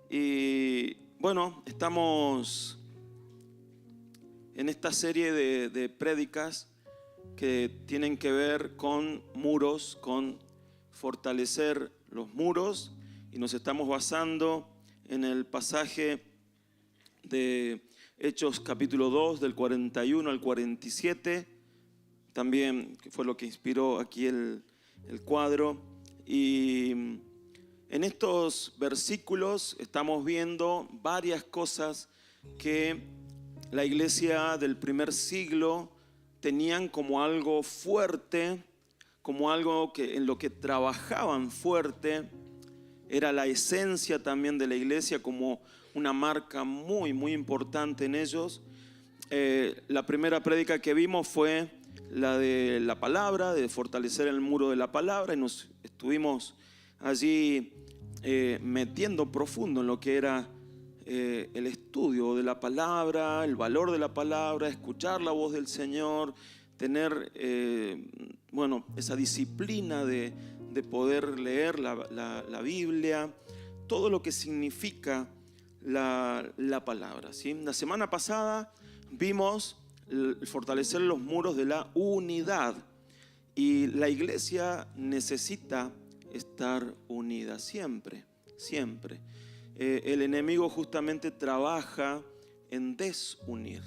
Y bueno, estamos en esta serie de prédicas que tienen que ver con muros, con fortalecer los muros, y nos estamos basando en el pasaje de Hechos capítulo 2 del 41 al 47, también que fue lo que inspiró aquí el cuadro. Y en estos versículos estamos viendo varias cosas que la iglesia del primer siglo tenían como algo fuerte, como algo en lo que trabajaban fuerte. Era la esencia también de la iglesia, como una marca muy, muy importante en ellos. La primera prédica que vimos fue la de la palabra, de fortalecer el muro de la palabra, y nos estuvimos allí metiendo profundo en lo que era el estudio de la palabra, el valor de la palabra, escuchar la voz del Señor, tener esa disciplina de poder leer la Biblia, todo lo que significa la palabra, ¿sí? La semana pasada vimos fortalecer los muros de la unidad, y la iglesia necesita estar unida siempre, siempre. El enemigo justamente trabaja en desunir,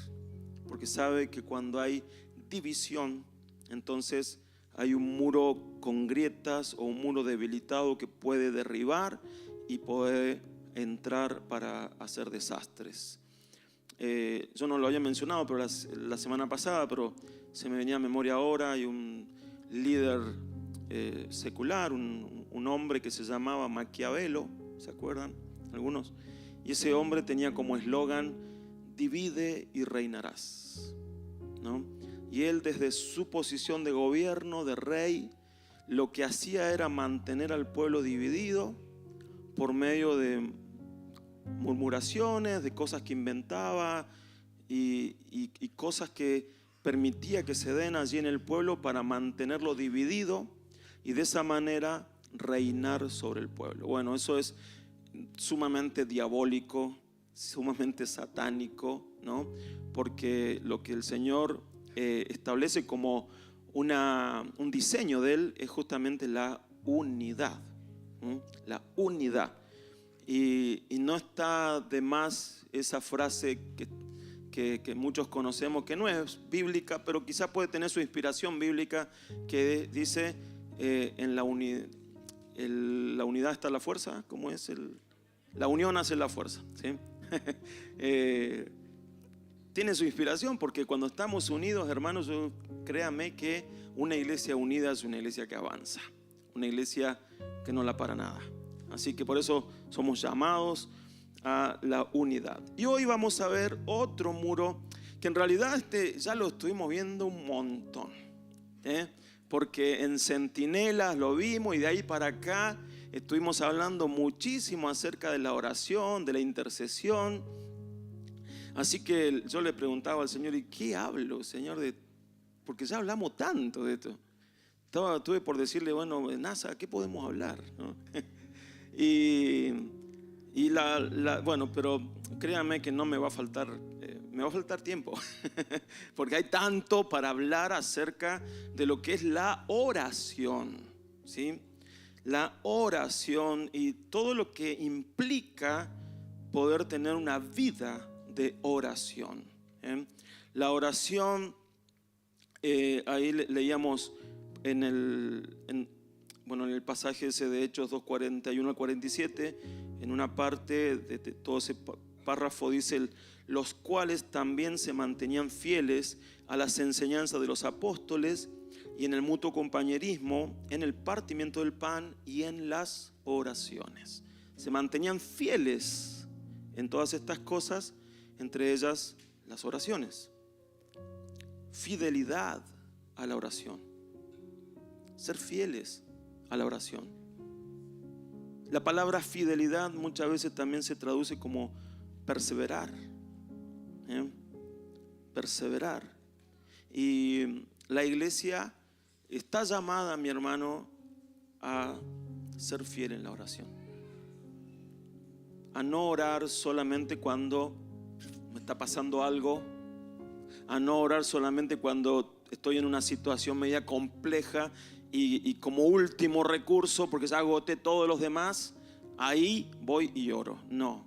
porque sabe que cuando hay división, entonces hay un muro con grietas o un muro debilitado que puede derribar y puede entrar para hacer desastres. Yo no lo había mencionado pero la semana pasada, pero se me venía a memoria ahora. Hay un líder secular, un hombre que se llamaba Maquiavelo, ¿se acuerdan algunos? Y ese hombre tenía como eslogan: divide y reinarás, ¿no? Y él, desde su posición de gobierno, de rey, lo que hacía era mantener al pueblo dividido por medio de murmuraciones, de cosas que inventaba y cosas que permitía que se den allí en el pueblo para mantenerlo dividido y de esa manera reinar sobre el pueblo. Bueno, eso es sumamente diabólico, sumamente satánico, ¿no? Porque lo que el Señor establece como un diseño de Él es justamente la unidad, ¿sí? La unidad. Y no está de más esa frase que muchos conocemos, que no es bíblica, pero quizá puede tener su inspiración bíblica, que dice en la unidad está la fuerza. ¿Cómo es? La unión hace la fuerza, ¿sí? Tiene su inspiración, porque cuando estamos unidos, hermanos, créame que una iglesia unida es una iglesia que avanza, una iglesia que no la para nada. Así que por eso somos llamados a la unidad. Y hoy vamos a ver otro muro que en realidad ya lo estuvimos viendo un montón, porque en Centinelas lo vimos, y de ahí para acá estuvimos hablando muchísimo acerca de la oración, de la intercesión. Así que yo le preguntaba al Señor: ¿y qué hablo, Señor? Porque ya hablamos tanto de esto. Tuve por decirle: bueno, NASA, ¿qué podemos hablar? ¿No? Bueno, pero créanme que no me va a faltar, me va a faltar tiempo, porque hay tanto para hablar acerca de lo que es la oración, ¿sí? La oración y todo lo que implica poder tener una vida de oración, ¿eh? La oración, ahí leíamos en el pasaje ese de Hechos 2, 41 al 47, en una parte de todo ese párrafo dice: los cuales también se mantenían fieles a las enseñanzas de los apóstoles y en el mutuo compañerismo, en el partimiento del pan y en las oraciones. Se mantenían fieles en todas estas cosas, entre ellas las oraciones. Fidelidad a la oración, ser fieles a la oración. La palabra fidelidad muchas veces también se traduce como perseverar, perseverar. Y la iglesia está llamada, mi hermano, a ser fiel en la oración, a no orar solamente cuando me está pasando algo, a no orar solamente cuando estoy en una situación media compleja y como último recurso, porque ya agoté todos los demás, ahí voy y oro. No.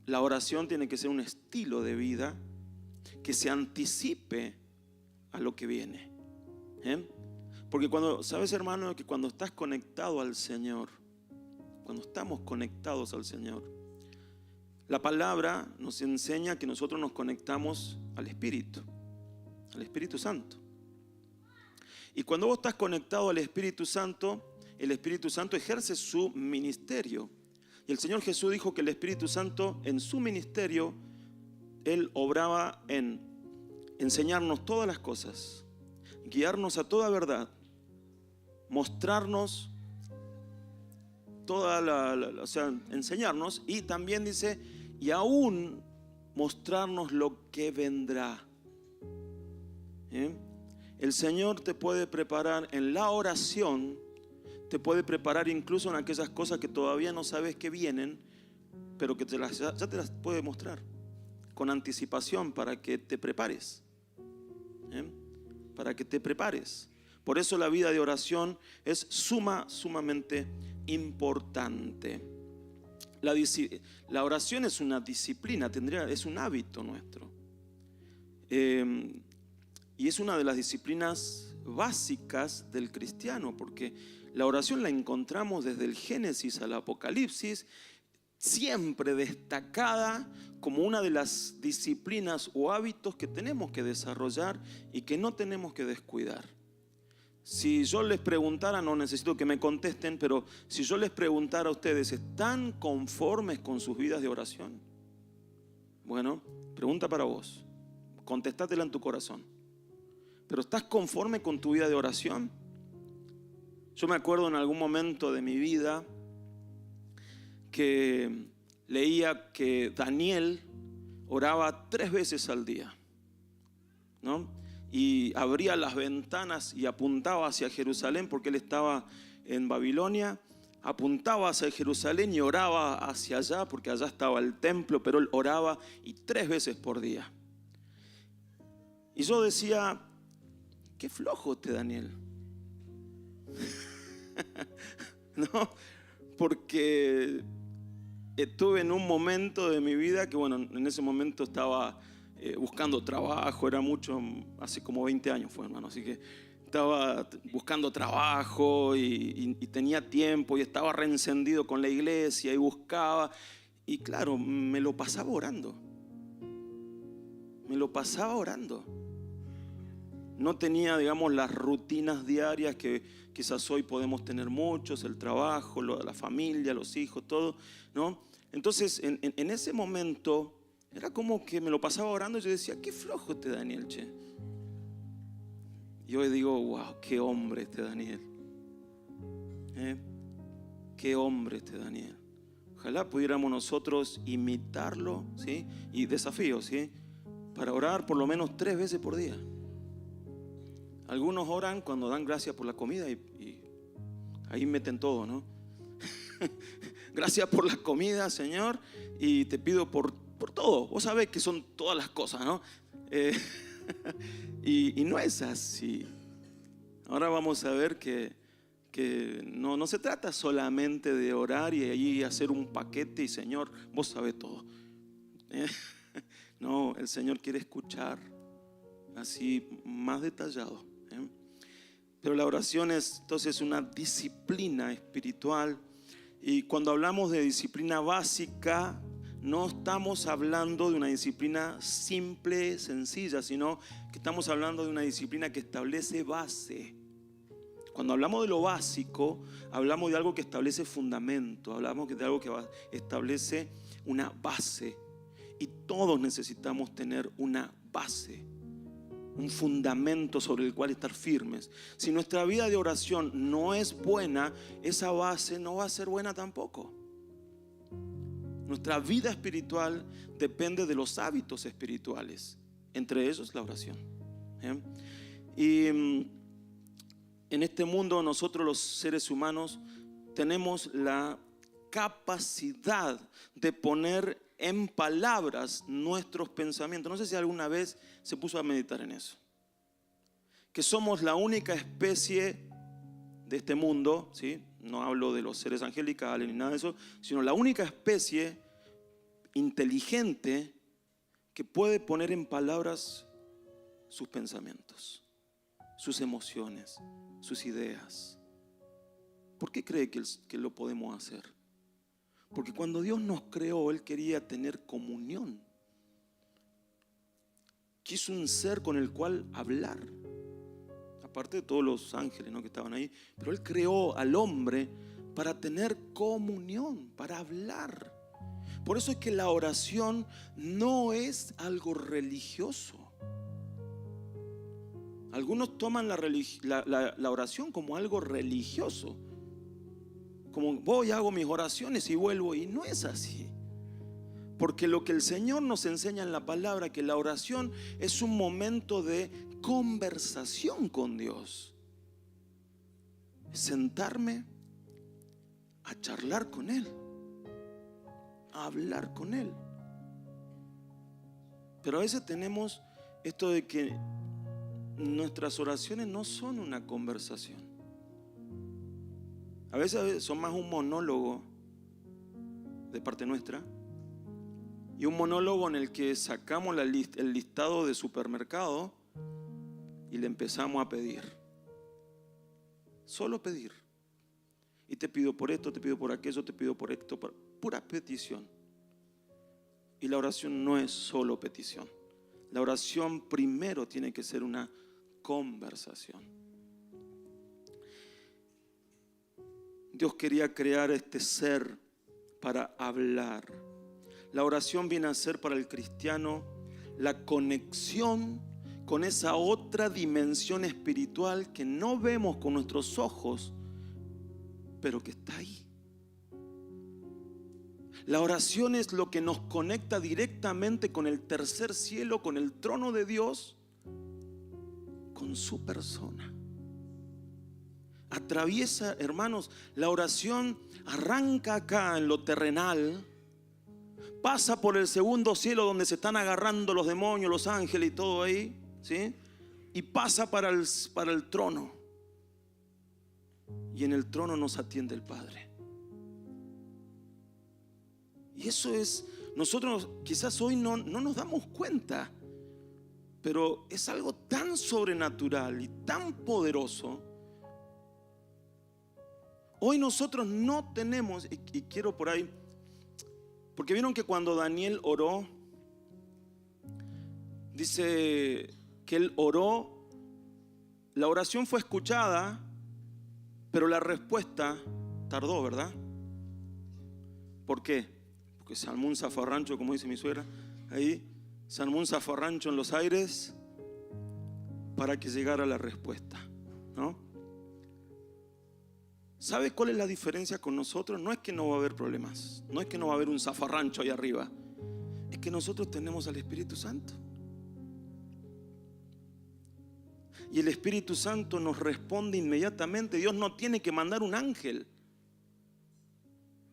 La oración tiene que ser un estilo de vida que se anticipe a lo que viene. Porque sabes, hermano, que cuando estás conectado al Señor, cuando estamos conectados al Señor, la palabra nos enseña que nosotros nos conectamos al Espíritu Santo. Y cuando vos estás conectado al Espíritu Santo, el Espíritu Santo ejerce su ministerio. Y el Señor Jesús dijo que el Espíritu Santo en su ministerio, Él obraba en enseñarnos todas las cosas, guiarnos a toda verdad, mostrarnos o sea, enseñarnos, y también dice, y aún mostrarnos lo que vendrá. El Señor te puede preparar en la oración, te puede preparar incluso en aquellas cosas que todavía no sabes que vienen, pero que ya te las puede mostrar con anticipación para que te prepares. Para que te prepares. Por eso la vida de oración es sumamente importante. La oración es una disciplina, es un hábito nuestro. Y es una de las disciplinas básicas del cristiano, porque la oración la encontramos desde el Génesis al Apocalipsis, siempre destacada como una de las disciplinas o hábitos que tenemos que desarrollar y que no tenemos que descuidar. Si yo les preguntara, no necesito que me contesten, pero si yo les preguntara a ustedes, ¿están conformes con sus vidas de oración? Bueno, pregunta para vos, contestátela en tu corazón. ¿Pero estás conforme con tu vida de oración? Yo me acuerdo en algún momento de mi vida que leía que Daniel oraba 3 veces al día, ¿no? Y abría las ventanas y apuntaba hacia Jerusalén, porque él estaba en Babilonia. Apuntaba hacia Jerusalén y oraba hacia allá, porque allá estaba el templo, pero él oraba, y 3 veces por día. Y yo decía, qué flojo este Daniel. No, porque estuve en un momento de mi vida que, bueno, en ese momento estaba buscando trabajo, era mucho, hace como 20 años fue, hermano, así que estaba buscando trabajo y tenía tiempo y estaba reencendido con la iglesia y buscaba, y claro, me lo pasaba orando. No tenía, digamos, las rutinas diarias que quizás hoy podemos tener muchos, el trabajo, la familia, los hijos, todo, ¿no? Entonces, en ese momento, era como que me lo pasaba orando y yo decía, qué flojo este Daniel, che. Y hoy digo, wow, qué hombre este Daniel. Qué hombre este Daniel. Ojalá pudiéramos nosotros imitarlo, ¿sí? Y desafío, ¿sí? Para orar por lo menos 3 veces por día. Algunos oran cuando dan gracias por la comida y ahí meten todo, ¿no? Gracias por la comida, Señor, y te pido por todo. Vos sabés que son todas las cosas, ¿no? Y no es así. Ahora vamos a ver que no se trata solamente de orar y ahí hacer un paquete y, Señor, vos sabés todo. No, el Señor quiere escuchar así más detallado. Pero la oración es entonces una disciplina espiritual, y cuando hablamos de disciplina básica no estamos hablando de una disciplina simple, sencilla, sino que estamos hablando de una disciplina que establece base. Cuando hablamos de lo básico, hablamos de algo que establece fundamento, hablamos de algo que establece una base, y todos necesitamos tener una base, un fundamento sobre el cual estar firmes. Si nuestra vida de oración no es buena, esa base no va a ser buena tampoco. Nuestra vida espiritual depende de los hábitos espirituales, entre ellos la oración. Y en este mundo nosotros los seres humanos tenemos la capacidad de poner en palabras nuestros pensamientos. No sé si alguna vez se puso a meditar en eso. Que somos la única especie de este mundo, ¿sí? No hablo de los seres angelicales ni nada de eso, sino la única especie inteligente que puede poner en palabras sus pensamientos, sus emociones, sus ideas. ¿Por qué cree que lo podemos hacer? Porque cuando Dios nos creó, Él quería tener comunión. Quiso un ser con el cual hablar. Aparte de todos los ángeles, ¿no?, que estaban ahí. Pero Él creó al hombre para tener comunión, para hablar. Por eso es que la oración no es algo religioso. Algunos toman la oración como algo religioso. Como voy, hago mis oraciones y vuelvo, y no es así. Porque lo que el Señor nos enseña en la palabra, que la oración es un momento de conversación con Dios. Sentarme a charlar con Él, a hablar con Él. Pero a veces tenemos esto de que nuestras oraciones no son una conversación. A veces son más un monólogo de parte nuestra, y un monólogo en el que sacamos el listado de supermercado y le empezamos a pedir. Solo pedir. Y te pido por esto, te pido por aquello, te pido por esto, pura petición. Y la oración no es solo petición. La oración primero tiene que ser una conversación. Dios quería crear este ser para hablar. La oración viene a ser para el cristiano la conexión con esa otra dimensión espiritual que no vemos con nuestros ojos, pero que está ahí. La oración es lo que nos conecta directamente con el tercer cielo, con el trono de Dios, con su persona. Atraviesa, hermanos, la oración arranca acá en lo terrenal, pasa por el segundo cielo donde se están agarrando los demonios, los ángeles y todo ahí, ¿sí? Y pasa para el trono. Y en el trono nos atiende el Padre. Y eso es, nosotros quizás hoy no nos damos cuenta, pero es algo tan sobrenatural y tan poderoso. Hoy nosotros no tenemos, y quiero por ahí, porque vieron que cuando Daniel oró, dice que él oró, la oración fue escuchada, pero la respuesta tardó, ¿verdad? ¿Por qué? Porque se armó un zafarrancho, como dice mi suegra, ahí se armó un zafarrancho en los aires para que llegara la respuesta, ¿no? ¿Sabe cuál es la diferencia con nosotros? No es que no va a haber problemas, no es que no va a haber un zafarrancho ahí arriba, es que nosotros tenemos al Espíritu Santo. Y el Espíritu Santo nos responde inmediatamente. Dios no tiene que mandar un ángel.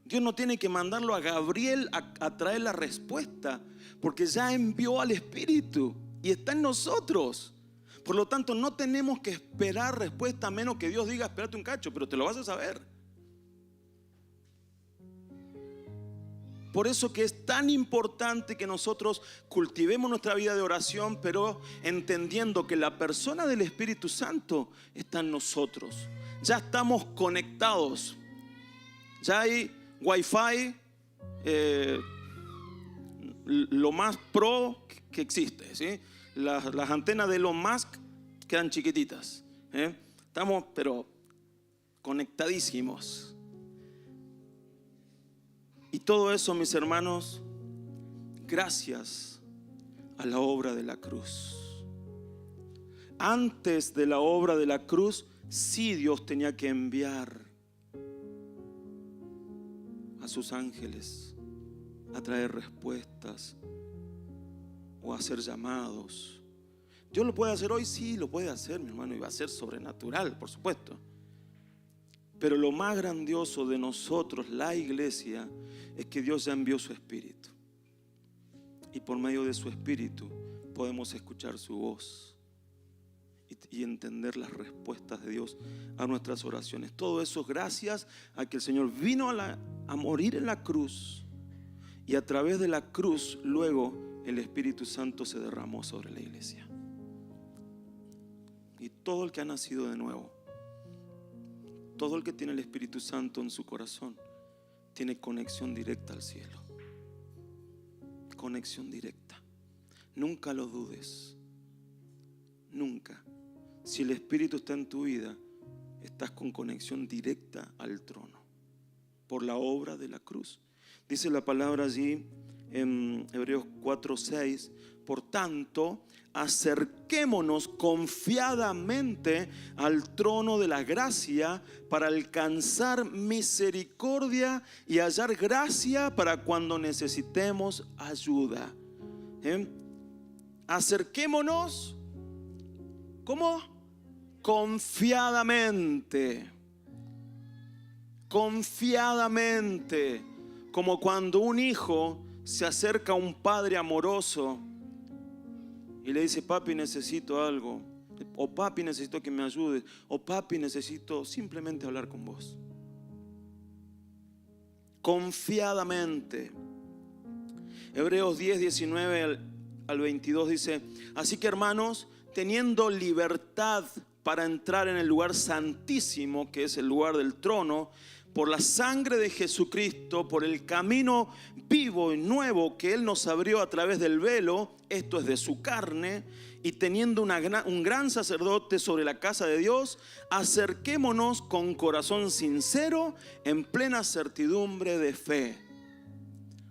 Dios no tiene que mandarlo a Gabriel a traer la respuesta, porque ya envió al Espíritu y está en nosotros. Por lo tanto, no tenemos que esperar respuesta a menos que Dios diga, espérate un cacho, pero te lo vas a saber. Por eso que es tan importante que nosotros cultivemos nuestra vida de oración, pero entendiendo que la persona del Espíritu Santo está en nosotros. Ya estamos conectados. Ya hay Wi-Fi, lo más pro que existe, ¿sí? Las antenas de Elon Musk quedan chiquititas, ¿eh? Estamos pero conectadísimos. Y todo eso, mis hermanos, gracias a la obra de la cruz. Antes de la obra de la cruz, sí, Dios tenía que enviar a sus ángeles a traer respuestas o a hacer llamados. ¿Dios lo puede hacer hoy? Sí, lo puede hacer, mi hermano, y va a ser sobrenatural, por supuesto. Pero lo más grandioso de nosotros, la iglesia, es que Dios ya envió su Espíritu. Y por medio de su Espíritu podemos escuchar su voz y entender las respuestas de Dios a nuestras oraciones. Todo eso es gracias a que el Señor vino a morir en la cruz. Y a través de la cruz luego el Espíritu Santo se derramó sobre la iglesia. Y todo el que ha nacido de nuevo, todo el que tiene el Espíritu Santo en su corazón, tiene conexión directa al cielo. Conexión directa. Nunca lo dudes. Nunca. Si el Espíritu está en tu vida, estás con conexión directa al trono por la obra de la cruz. Dice la palabra allí en Hebreos 4:6: por tanto, acerquémonos confiadamente al trono de la gracia para alcanzar misericordia y hallar gracia para cuando necesitemos ayuda. Acerquémonos, ¿cómo? Confiadamente. Confiadamente. Como cuando un hijo se acerca a un padre amoroso y le dice: papi, necesito algo, o papi, necesito que me ayudes, o papi, necesito simplemente hablar con vos. Confiadamente. Hebreos 10, 19 al 22 dice: así que, hermanos, teniendo libertad para entrar en el lugar santísimo, que es el lugar del trono, por la sangre de Jesucristo, por el camino vivo y nuevo que Él nos abrió a través del velo, esto es de su carne, y teniendo un gran sacerdote sobre la casa de Dios, acerquémonos con corazón sincero, en plena certidumbre de fe.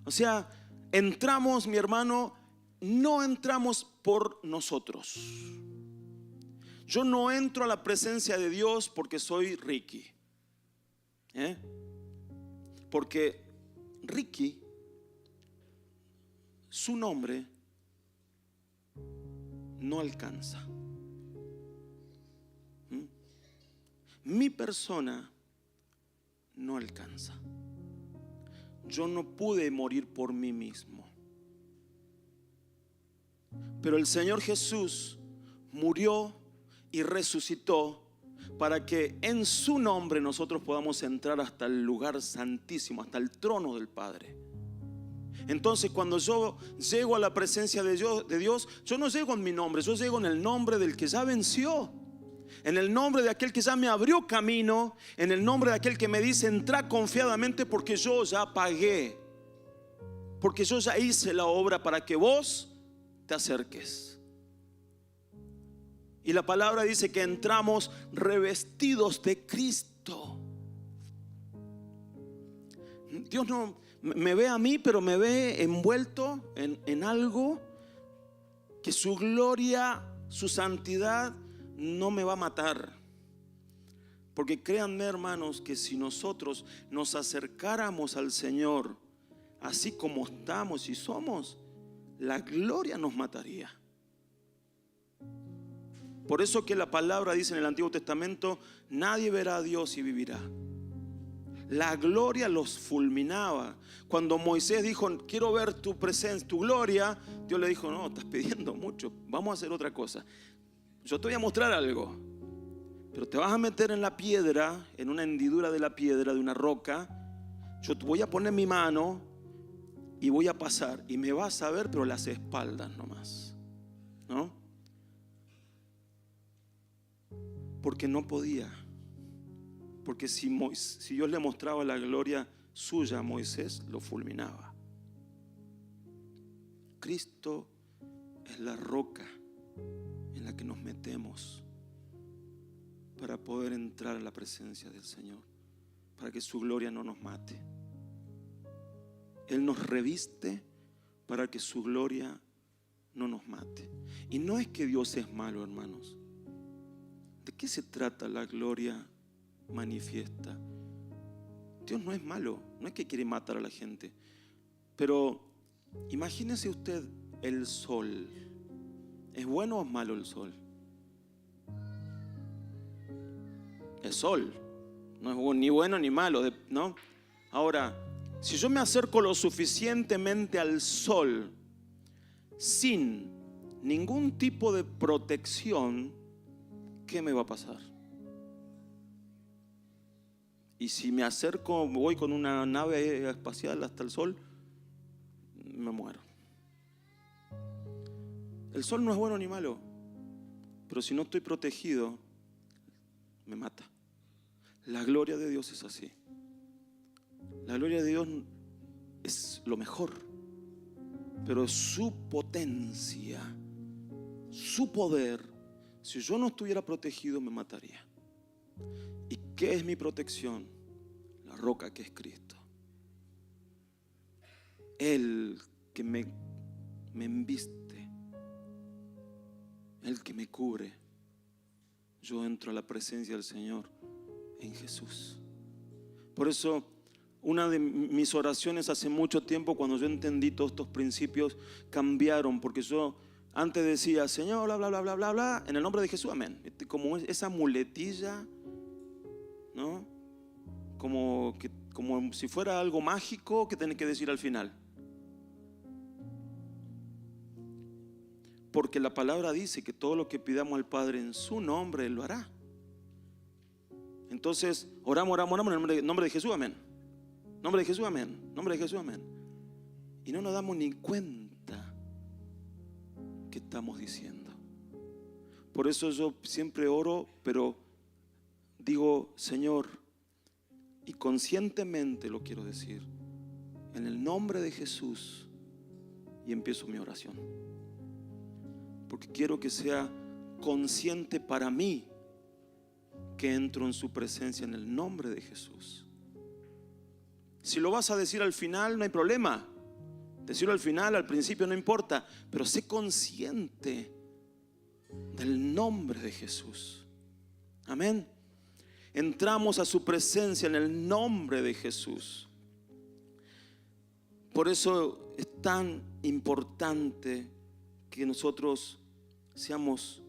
O sea, entramos, mi hermano, no entramos por nosotros. Yo no entro a la presencia de Dios porque soy Ricky. Porque Ricky, su nombre no alcanza. Mi persona no alcanza. Yo no pude morir por mí mismo. Pero el Señor Jesús murió y resucitó para que en su nombre nosotros podamos entrar hasta el lugar santísimo, hasta el trono del Padre. Entonces, cuando yo llego a la presencia de Dios, yo no llego en mi nombre, yo llego en el nombre del que ya venció, en el nombre de aquel que ya me abrió camino, en el nombre de aquel que me dice: entra confiadamente porque yo ya pagué, porque yo ya hice la obra para que vos te acerques. Y la palabra dice que entramos revestidos de Cristo. Dios no me ve a mí, pero me ve envuelto en algo que su gloria, su santidad no me va a matar. Porque créanme, hermanos, que si nosotros nos acercáramos al Señor así como estamos y somos, la gloria nos mataría. Por eso que la palabra dice en el Antiguo Testamento: nadie verá a Dios y vivirá. La gloria los fulminaba. Cuando Moisés dijo: quiero ver tu presencia, tu gloria, Dios le dijo: no, estás pidiendo mucho, vamos a hacer otra cosa. Yo te voy a mostrar algo, pero te vas a meter en la piedra, en una hendidura de la piedra, de una roca. Yo te voy a poner mi mano y voy a pasar, y me vas a ver, pero las espaldas nomás, ¿no? Porque no podía. Porque si Dios le mostraba la gloria suya a Moisés, lo fulminaba. Cristo es la roca en la que nos metemos para poder entrar a la presencia del Señor, para que su gloria no nos mate. Él nos reviste para que su gloria no nos mate. Y no es que Dios es malo, hermanos. ¿De qué se trata la gloria manifiesta? Dios no es malo, no es que quiere matar a la gente. Pero imagínese usted el sol. ¿Es bueno o es malo el sol? Es sol, No es ni bueno ni malo, ¿no? Ahora, si yo me acerco lo suficientemente al sol sin ningún tipo de protección, ¿qué me va a pasar? Y si me acerco, voy con una nave espacial hasta el sol, me muero. El sol no es bueno ni malo, pero si no estoy protegido, me mata. La gloria de Dios es así. La gloria de Dios es lo mejor, pero su potencia, su poder, si yo no estuviera protegido, me mataría. ¿Y qué es mi protección? La roca que es Cristo. Él que me embiste, Él que me cubre. Yo entro a la presencia del Señor en Jesús. Por eso, una de mis oraciones hace mucho tiempo, cuando yo entendí todos estos principios, cambiaron, porque yo antes decía, Señor, bla, bla, bla, bla, bla, bla, en el nombre de Jesús, amén. Como esa muletilla, ¿no? Como si fuera algo mágico que tenés que decir al final. Porque la palabra dice que todo lo que pidamos al Padre en su nombre, Él lo hará. Entonces, oramos en el nombre de Jesús, amén. Nombre de Jesús, amén. Nombre de Jesús, amén. Y no nos damos ni cuenta que estamos diciendo. Por eso yo siempre oro, pero digo, Señor, y conscientemente lo quiero decir, en el nombre de Jesús, y empiezo mi oración. Porque quiero que sea consciente para mí que entro en su presencia en el nombre de Jesús. Si lo vas a decir al final, no hay problema. Decirlo al final, al principio, no importa. Pero sé consciente del nombre de Jesús. Amén. Entramos a su presencia en el nombre de Jesús. Por eso es tan importante que nosotros seamos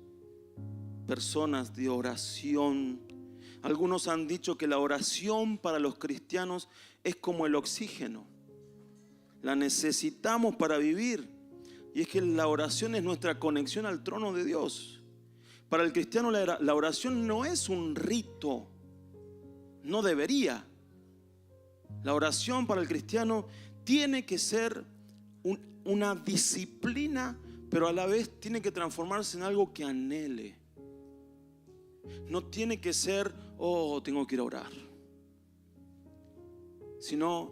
personas de oración. Algunos han dicho que la oración para los cristianos es como el oxígeno. La necesitamos para vivir. Y es que la oración es nuestra conexión al trono de Dios. Para el cristiano la oración no es un rito. No debería. La oración para el cristiano tiene que ser una disciplina, pero a la vez tiene que transformarse en algo que anhele. No tiene que ser, tengo que ir a orar. Sino,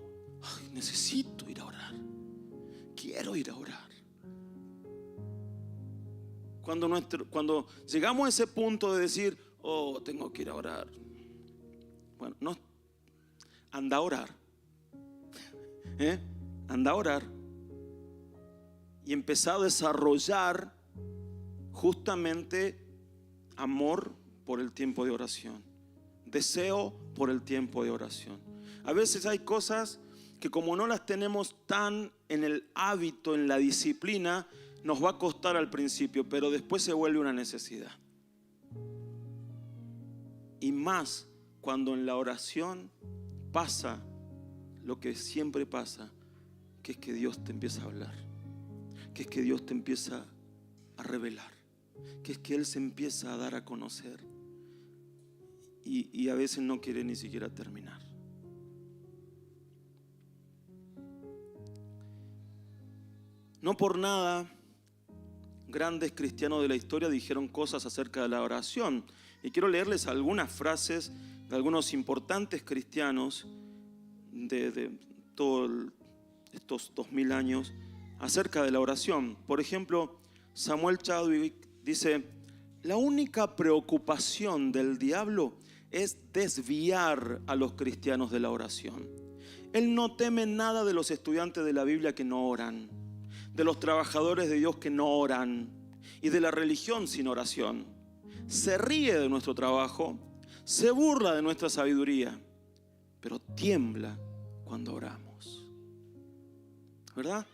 necesito ir a orar. Quiero ir a orar. Cuando llegamos a ese punto de decir, tengo que ir a orar. Bueno, no, anda a orar. Anda a orar. Y empezar a desarrollar justamente amor por el tiempo de oración, deseo por el tiempo de oración. A veces hay cosas que como no las tenemos tan en el hábito, en la disciplina, nos va a costar al principio, pero después se vuelve una necesidad. Y más cuando en la oración pasa lo que siempre pasa, que es que Dios te empieza a hablar, que es que Dios te empieza a revelar, que es que Él se empieza a dar a conocer. Y a veces no quiere ni siquiera terminar. No por nada grandes cristianos de la historia dijeron cosas acerca de la oración. Y quiero leerles algunas frases de algunos importantes cristianos de todos estos 2000 años acerca de la oración. Por ejemplo, Samuel Chadwick dice: la única preocupación del diablo es desviar a los cristianos de la oración. Él no teme nada de los estudiantes de la Biblia que no oran, de los trabajadores de Dios que no oran y de la religión sin oración. Se ríe de nuestro trabajo, se burla de nuestra sabiduría, pero tiembla cuando oramos. ¿Verdad?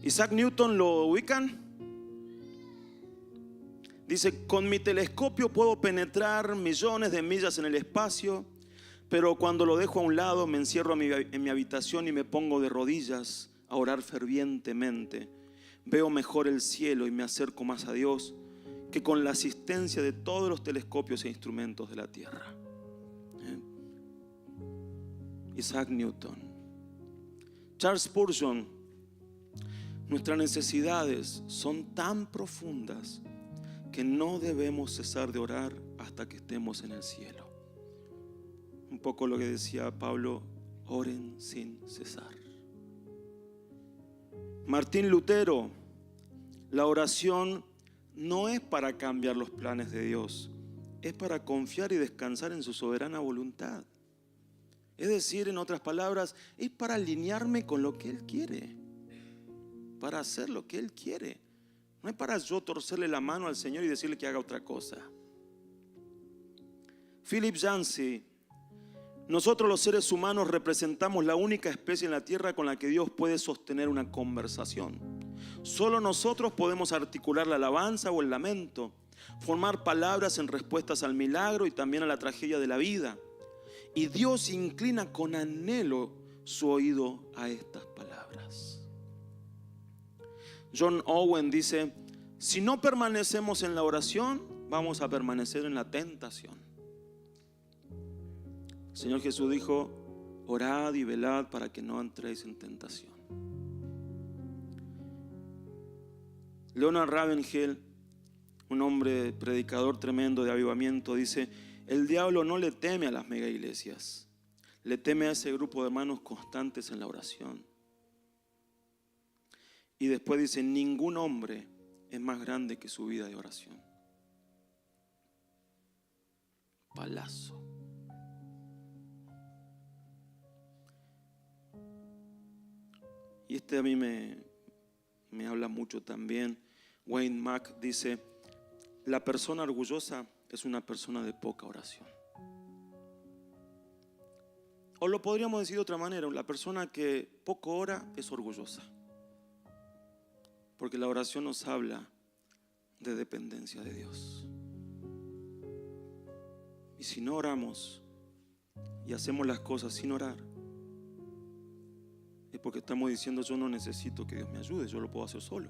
Isaac Newton, ¿lo ubican? Dice, con mi telescopio puedo penetrar millones de millas en el espacio, pero cuando lo dejo a un lado me encierro en mi habitación y me pongo de rodillas a orar fervientemente. Veo mejor el cielo y me acerco más a Dios que con la asistencia de todos los telescopios e instrumentos de la tierra. Isaac Newton. Charles Spurgeon. Nuestras necesidades son tan profundas que no debemos cesar de orar hasta que estemos en el cielo. Un poco lo que decía Pablo, oren sin cesar. Martín Lutero, la oración no es para cambiar los planes de Dios, es para confiar y descansar en su soberana voluntad. Es decir, en otras palabras, es para alinearme con lo que Él quiere, para hacer lo que Él quiere. No es para yo torcerle la mano al Señor y decirle que haga otra cosa. Philip Yancey, nosotros los seres humanos representamos la única especie en la tierra con la que Dios puede sostener una conversación. Solo nosotros podemos articular la alabanza o el lamento, formar palabras en respuestas al milagro y también a la tragedia de la vida. Y Dios inclina con anhelo su oído a estas palabras. John Owen dice, si no permanecemos en la oración, vamos a permanecer en la tentación. El Señor Jesús dijo, orad y velad para que no entréis en tentación. Leonard Ravenhill, un hombre predicador tremendo de avivamiento, dice, el diablo no le teme a las mega iglesias, le teme a ese grupo de hermanos constantes en la oración. Y después dice, ningún hombre es más grande que su vida de oración. Palazo. Y a mí me habla mucho también. Wayne Mack dice, la persona orgullosa es una persona de poca oración. O lo podríamos decir de otra manera, la persona que poco ora es orgullosa. Porque la oración nos habla de dependencia de Dios. Y si no oramos y hacemos las cosas sin orar, es porque estamos diciendo yo no necesito que Dios me ayude, yo lo puedo hacer solo.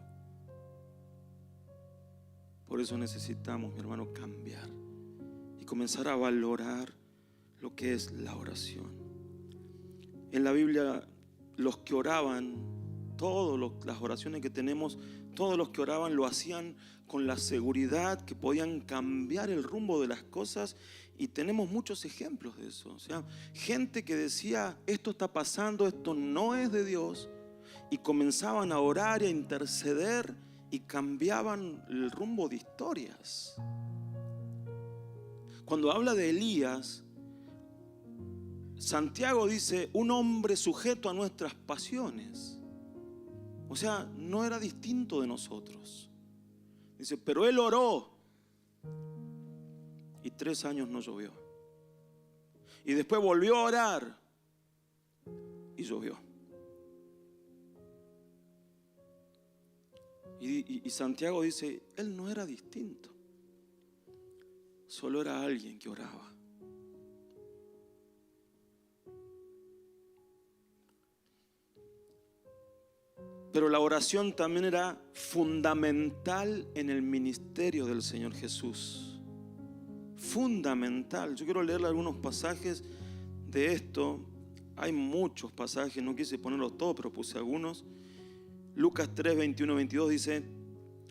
Por eso necesitamos, mi hermano, cambiar y comenzar a valorar lo que es la oración. En la Biblia, los que oraban, todas las oraciones que tenemos, todos los que oraban lo hacían con la seguridad que podían cambiar el rumbo de las cosas, y tenemos muchos ejemplos de eso. O sea, gente que decía, esto está pasando, esto no es de Dios, y comenzaban a orar y a interceder y cambiaban el rumbo de historias. Cuando habla de Elías, Santiago dice, un hombre sujeto a nuestras pasiones. O sea, no era distinto de nosotros. Dice, pero él oró y 3 años no llovió. Y después volvió a orar y llovió. Y Santiago dice, él no era distinto. Solo era alguien que oraba. Pero la oración también era fundamental en el ministerio del Señor Jesús. Fundamental. Yo quiero leerle algunos pasajes de esto. Hay muchos pasajes, no quise ponerlos todos, pero puse algunos. Lucas 3, 21, 22 dice,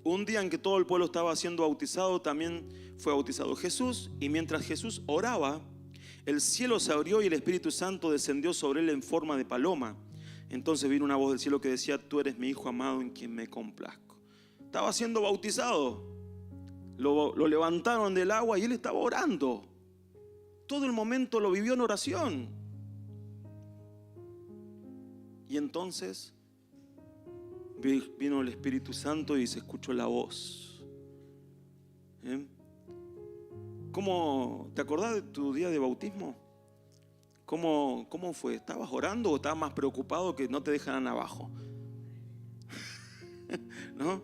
un día en que todo el pueblo estaba siendo bautizado, también fue bautizado Jesús. Y mientras Jesús oraba, el cielo se abrió y el Espíritu Santo descendió sobre él en forma de paloma. Entonces vino una voz del cielo que decía, tú eres mi Hijo amado en quien me complazco. Estaba siendo bautizado, lo levantaron del agua y él estaba orando. Todo el momento lo vivió en oración. Y entonces vino el Espíritu Santo y se escuchó la voz. ¿Cómo te acordás de tu día de bautismo? ¿Cómo fue? ¿Estabas orando o estabas más preocupado que no te dejaran abajo? ¿No?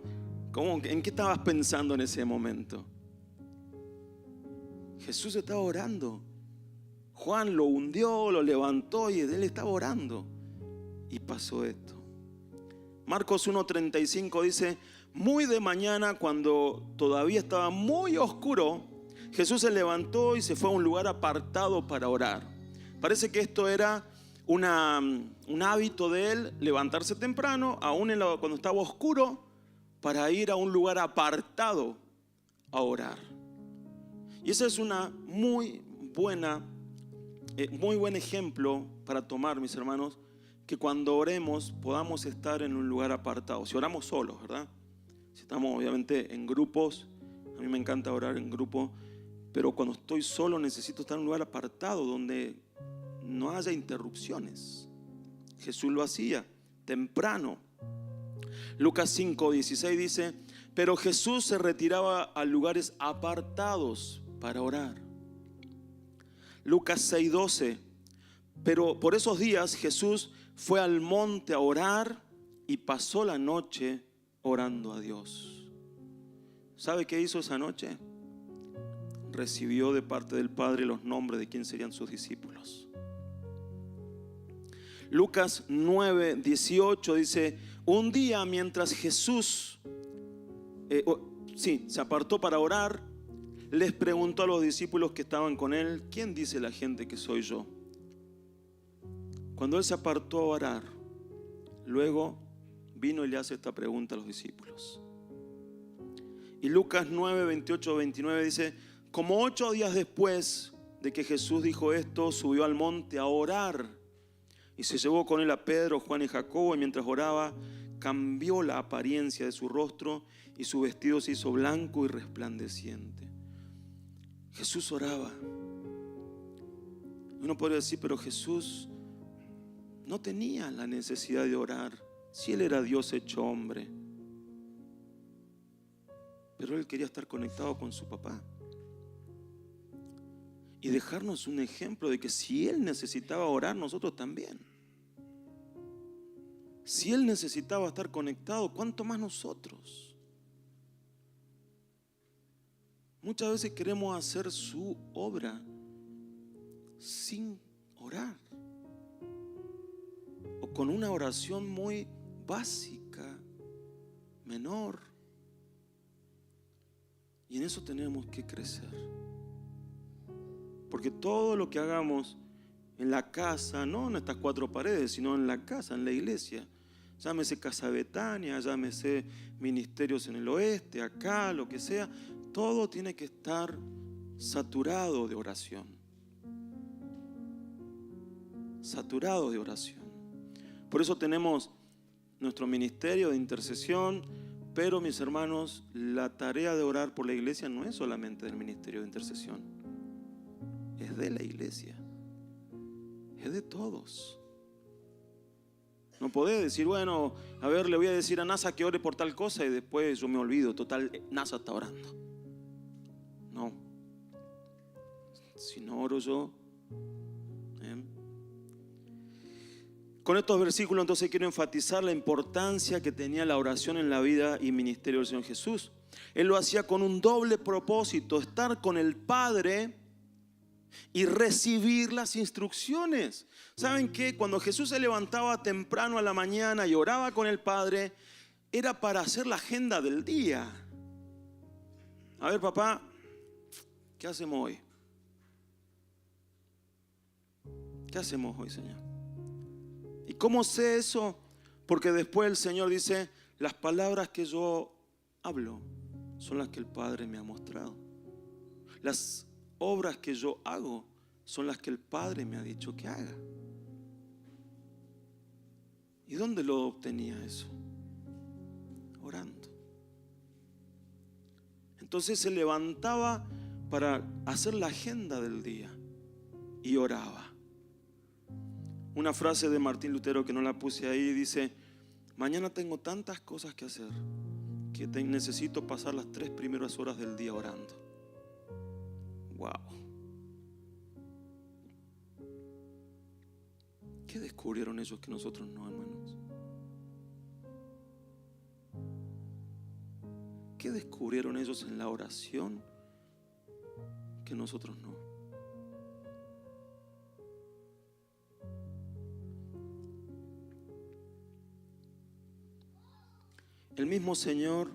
¿En qué estabas pensando en ese momento? Jesús estaba orando. Juan lo hundió, lo levantó y él estaba orando. Y pasó esto. Marcos 1:35 dice: muy de mañana, cuando todavía estaba muy oscuro, Jesús se levantó y se fue a un lugar apartado para orar. Parece que esto era un hábito de él, levantarse temprano, aún cuando estaba oscuro, para ir a un lugar apartado a orar. Y ese es una muy buen ejemplo para tomar, mis hermanos, que cuando oremos podamos estar en un lugar apartado. Si oramos solos, ¿verdad? Si estamos obviamente en grupos, a mí me encanta orar en grupo, pero cuando estoy solo necesito estar en un lugar apartado donde no haya interrupciones. Jesús lo hacía temprano. Lucas 5:16 dice: pero Jesús se retiraba a lugares apartados para orar. Lucas 6:12: pero por esos días Jesús fue al monte a orar y pasó la noche orando a Dios. ¿Sabe qué hizo esa noche? Recibió de parte del Padre los nombres de quién serían sus discípulos. Lucas 9:18 dice: un día mientras Jesús se apartó para orar, les preguntó a los discípulos que estaban con él: ¿quién dice la gente que soy yo? Cuando él se apartó a orar, luego vino y le hace esta pregunta a los discípulos. Y Lucas 9:28-29 dice: como 8 días después de que Jesús dijo esto, subió al monte a orar y se llevó con él a Pedro, Juan y Jacobo, y mientras oraba cambió la apariencia de su rostro y su vestido se hizo blanco y resplandeciente. Jesús oraba. Uno podría decir: pero Jesús no tenía la necesidad de orar si Él era Dios hecho hombre. Pero Él quería estar conectado con su papá y dejarnos un ejemplo de que si Él necesitaba orar, nosotros también. Si Él necesitaba estar conectado, ¿cuánto más nosotros? Muchas veces queremos hacer su obra sin orar, o con una oración muy básica, menor. Y en eso tenemos que crecer. Porque todo lo que hagamos en la casa, no en estas 4 paredes, sino en la casa, en la iglesia, llámese Casa Betania, llámese ministerios en el oeste, acá, lo que sea, todo tiene que estar saturado de oración. Saturado de oración. Por eso tenemos nuestro ministerio de intercesión, pero mis hermanos, la tarea de orar por la iglesia no es solamente del ministerio de intercesión, es de la iglesia, es de todos. No podés decir: bueno, a ver, le voy a decir a NASA que ore por tal cosa y después yo me olvido, total, NASA está orando. No, si no oro yo. Con estos versículos entonces quiero enfatizar la importancia que tenía la oración en la vida y ministerio del Señor Jesús. Él lo hacía con un doble propósito: estar con el Padre y recibir las instrucciones. ¿Saben qué? Cuando Jesús se levantaba temprano a la mañana y oraba con el Padre, era para hacer la agenda del día. A ver, papá, ¿qué hacemos hoy? ¿Qué hacemos hoy, Señor? ¿Y cómo sé eso? Porque después el Señor dice: las palabras que yo hablo son las que el Padre me ha mostrado. Las obras que yo hago son las que el Padre me ha dicho que haga. ¿Y dónde lo obtenía eso? Orando. Entonces se levantaba para hacer la agenda del día y oraba. Una frase de Martín Lutero que no la puse ahí dice: mañana tengo tantas cosas que hacer que necesito pasar las 3 primeras horas del día orando. Wow. ¿Qué descubrieron ellos que nosotros no, hermanos? ¿Qué descubrieron ellos en la oración que nosotros no. El mismo Señor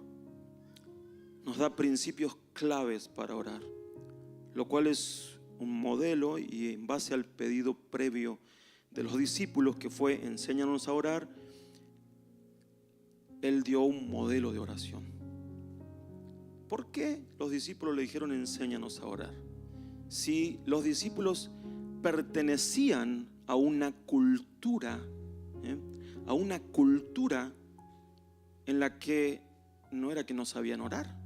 nos da principios claves para orar, lo cual es un modelo, y en base al pedido previo de los discípulos que fue enséñanos a orar, Él dio un modelo de oración. ¿Por qué los discípulos le dijeron enséñanos a orar? Si los discípulos pertenecían a una cultura, a una cultura en la que no era que no sabían orar.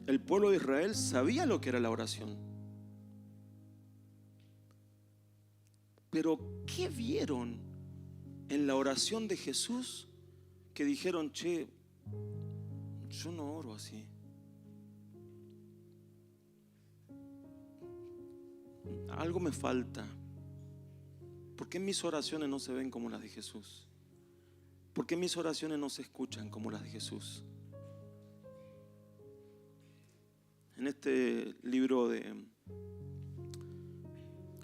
El pueblo de Israel sabía lo que era la oración. Pero ¿qué vieron en la oración de Jesús que dijeron, che, yo no oro así? Algo me falta. ¿Por qué mis oraciones no se ven como las de Jesús? ¿Por qué mis oraciones no se escuchan como las de Jesús? En este libro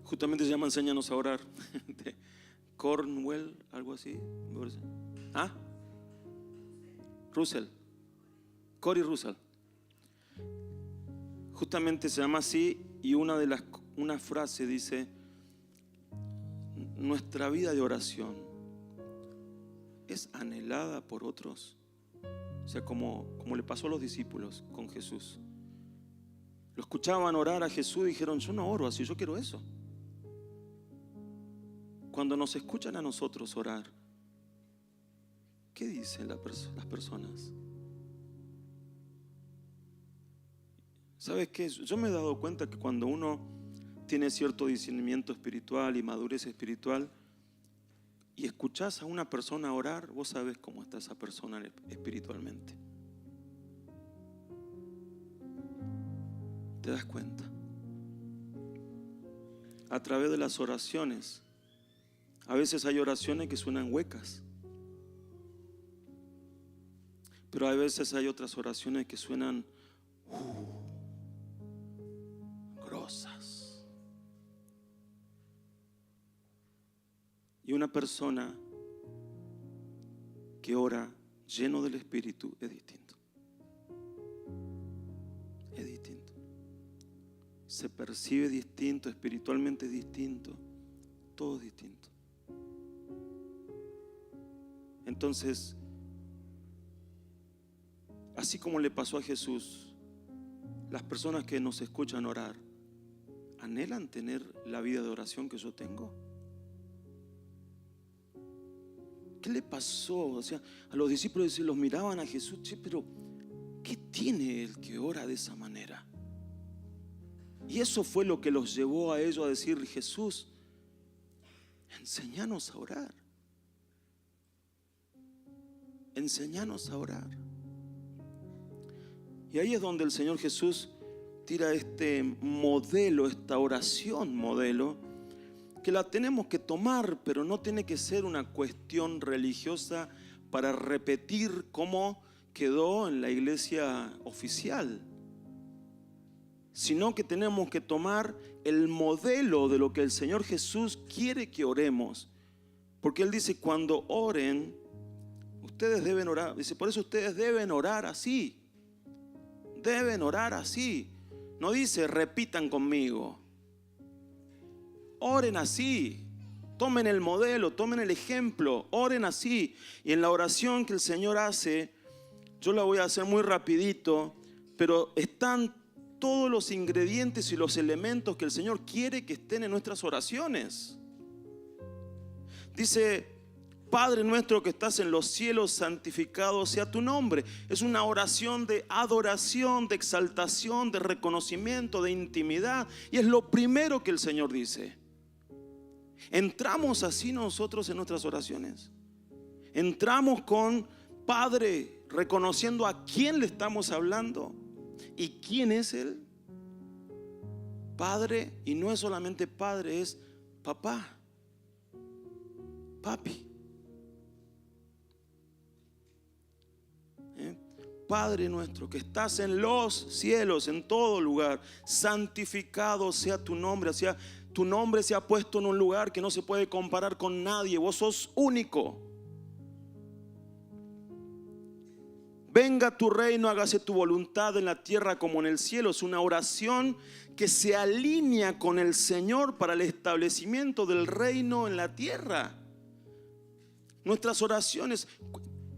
justamente se llama Enséñanos a orar, de Cornwell, algo así. ¿Ah? Russell. Cory Russell. Justamente se llama así, y una frase dice: nuestra vida de oración es anhelada por otros. O sea, como le pasó a los discípulos con Jesús. Lo escuchaban orar a Jesús y dijeron, yo no oro así, yo quiero eso. Cuando nos escuchan a nosotros orar, ¿qué dicen las personas? ¿Sabes qué? Yo me he dado cuenta que cuando uno tiene cierto discernimiento espiritual y madurez espiritual, y escuchás a una persona orar, vos sabés cómo está esa persona espiritualmente. ¿Te das cuenta? A través de las oraciones. A veces hay oraciones que suenan huecas, pero a veces hay otras oraciones que suenan grosas. Y una persona que ora lleno del Espíritu es distinto. Es distinto. Se percibe distinto, espiritualmente distinto, todo es distinto. Entonces, así como le pasó a Jesús, las personas que nos escuchan orar, ¿anhelan tener la vida de oración que yo tengo? ¿Qué le pasó? O sea, a los discípulos los miraban a Jesús, che, pero ¿qué tiene el que ora de esa manera? Y eso fue lo que los llevó a ellos a decir, Jesús, enséñanos a orar. Enséñanos a orar. Y ahí es donde el Señor Jesús tira este modelo, esta oración modelo, que la tenemos que tomar, pero no tiene que ser una cuestión religiosa para repetir cómo quedó en la iglesia oficial, sino que tenemos que tomar el modelo de lo que el Señor Jesús quiere que oremos, porque Él dice, cuando oren, ustedes deben orar, dice, por eso ustedes deben orar así. Deben orar así. No dice repitan conmigo. Oren así. Tomen el modelo, tomen el ejemplo. Oren así. Y en la oración que el Señor hace, yo la voy a hacer muy rapidito, pero están todos los ingredientes y los elementos que el Señor quiere que estén en nuestras oraciones. Dice, Padre nuestro que estás en los cielos, santificado sea tu nombre. Es una oración de adoración, de exaltación, de reconocimiento, de intimidad. Y es lo primero que el Señor dice. ¿Entramos así nosotros en nuestras oraciones? Entramos con Padre, reconociendo a quién le estamos hablando y quién es Él. Padre, y no es solamente Padre, es papá, papi. Padre nuestro que estás en los cielos, en todo lugar, santificado sea tu nombre. O sea, tu nombre se ha puesto en un lugar que no se puede comparar con nadie. Vos sos único. Venga tu reino, hágase tu voluntad en la tierra como en el cielo. Es una oración que se alinea con el Señor para el establecimiento del reino en la tierra. Nuestras oraciones,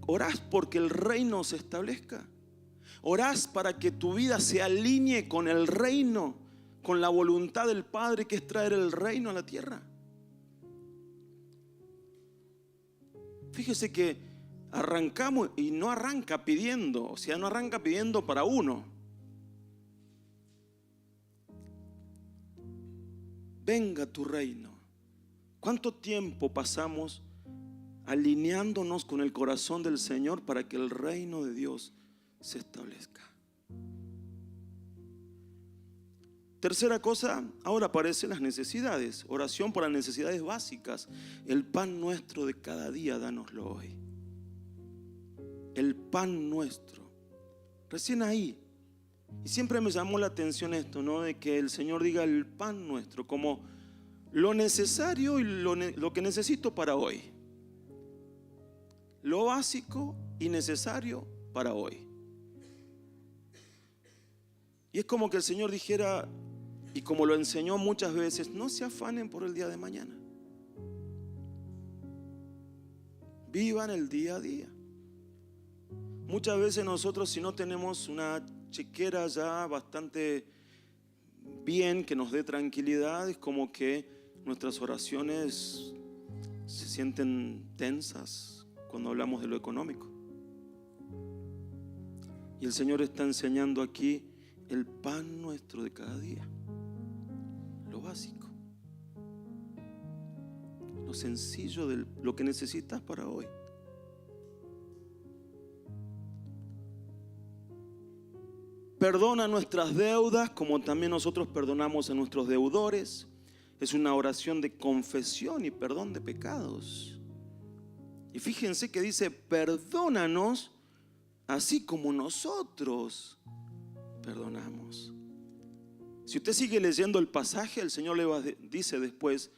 orás porque el reino se establezca. Orás para que tu vida se alinee con el reino, con la voluntad del Padre, que es traer el reino a la tierra. Fíjese que arrancamos y no arranca pidiendo, o sea, no arranca pidiendo para uno. Venga tu reino. ¿Cuánto tiempo pasamos alineándonos con el corazón del Señor para que el reino de Dios se establezca? Tercera cosa, ahora aparecen las necesidades. Oración por las necesidades básicas. El pan nuestro de cada día, dánoslo hoy. El pan nuestro. Recién ahí. Y siempre me llamó la atención esto, ¿no? De que el Señor diga el pan nuestro como lo necesario y lo que necesito para hoy. Lo básico y necesario para hoy. Y es como que el Señor dijera, y como lo enseñó muchas veces, no se afanen por el día de mañana. Vivan el día a día. Muchas veces nosotros, si no tenemos una chequera ya bastante bien, que nos dé tranquilidad, es como que nuestras oraciones se sienten tensas cuando hablamos de lo económico. Y el Señor está enseñando aquí el pan nuestro de cada día, lo básico, lo sencillo de lo que necesitas para hoy. Perdona nuestras deudas como también nosotros perdonamos a nuestros deudores. Es una oración de confesión y perdón de pecados. Y fíjense que dice, perdónanos así como nosotros perdonamos. Si usted sigue leyendo el pasaje, el Señor le dice después,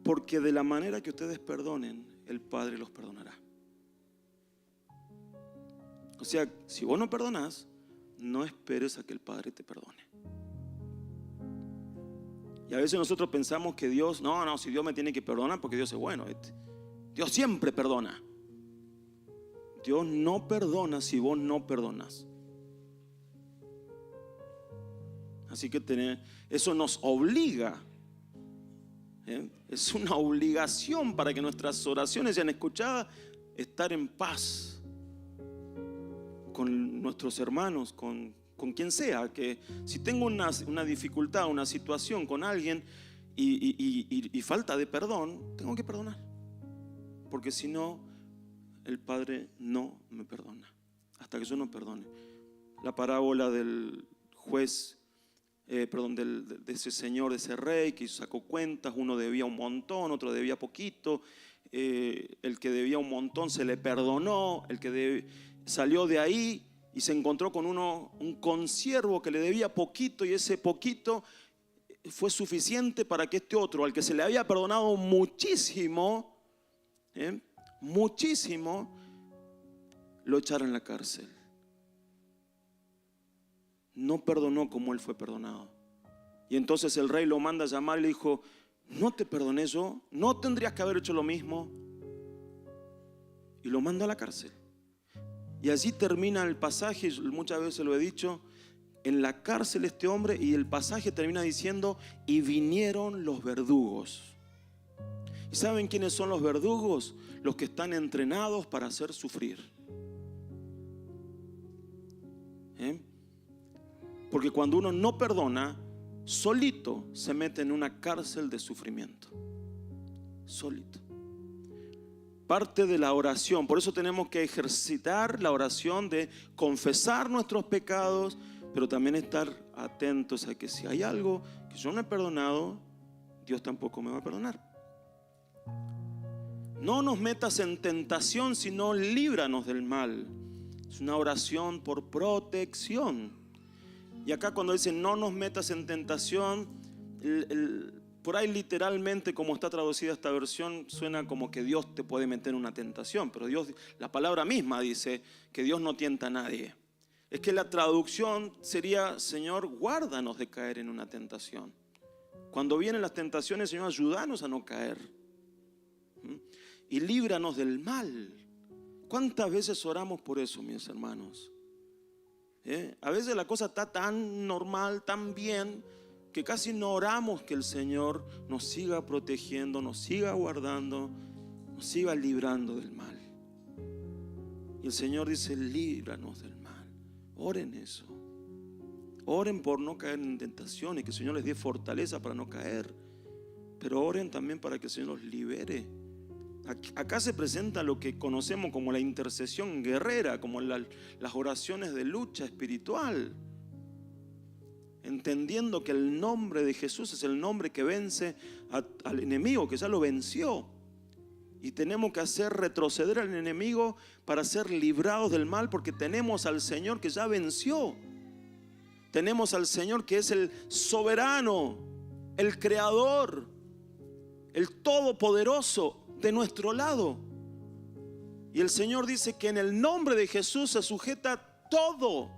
porque de la manera que ustedes perdonen, el Padre los perdonará. O sea, si vos no perdonás, no esperes a que el Padre te perdone. Y a veces nosotros pensamos que Dios, no, si Dios me tiene que perdonar porque Dios es bueno. Dios siempre perdona. Dios no perdona si vos no perdonas. Así que eso nos obliga. Es una obligación para que nuestras oraciones sean escuchadas, estar en paz con nuestros hermanos, con quien sea. Que si tengo una dificultad, una situación con alguien y falta de perdón, tengo que perdonar, porque si no, el Padre no me perdona hasta que yo no perdone. La parábola del juez, de ese señor, de ese rey que sacó cuentas. Uno debía un montón, otro debía poquito. El que debía un montón se le perdonó. El que salió de ahí y se encontró con un consiervo que le debía poquito, y ese poquito fue suficiente para que este otro, al que se le había perdonado muchísimo, lo echara en la cárcel. No perdonó como él fue perdonado. Y entonces el rey lo manda a llamar y le dijo, no te perdoné yo, no tendrías que haber hecho lo mismo. Y lo manda a la cárcel. Y allí termina el pasaje, muchas veces lo he dicho, en la cárcel este hombre, y el pasaje termina diciendo, y vinieron los verdugos. ¿Y saben quiénes son los verdugos? Los que están entrenados para hacer sufrir. Porque cuando uno no perdona, solito se mete en una cárcel de sufrimiento. Solito. Parte de la oración, por eso tenemos que ejercitar la oración de confesar nuestros pecados, pero también estar atentos a que si hay algo que yo no he perdonado, Dios tampoco me va a perdonar. No nos metas en tentación, sino líbranos del mal. Es una oración por protección. Y acá cuando dice no nos metas en tentación, por ahí literalmente como está traducida esta versión suena como que Dios te puede meter en una tentación, pero Dios, la palabra misma dice que Dios no tienta a nadie. Es que la traducción sería: Señor, guárdanos de caer en una tentación. Cuando vienen las tentaciones, Señor, ayúdanos a no caer. Y líbranos del mal. ¿Cuántas veces oramos por eso, mis hermanos? A veces la cosa está tan normal, tan bien, que casi no oramos que el Señor nos siga protegiendo, nos siga guardando, nos siga librando del mal. Y el Señor dice: líbranos del mal. Oren eso. Oren por no caer en tentaciones, que el Señor les dé fortaleza para no caer. Pero oren también para que el Señor los libere. Acá se presenta lo que conocemos como la intercesión guerrera, como las oraciones de lucha espiritual. Entendiendo que el nombre de Jesús es el nombre que vence al enemigo, que ya lo venció. Y tenemos que hacer retroceder al enemigo para ser librados del mal, porque tenemos al Señor que ya venció. Tenemos al Señor que es el soberano, el creador, el todopoderoso de nuestro lado. Y el Señor dice que en el nombre de Jesús se sujeta todo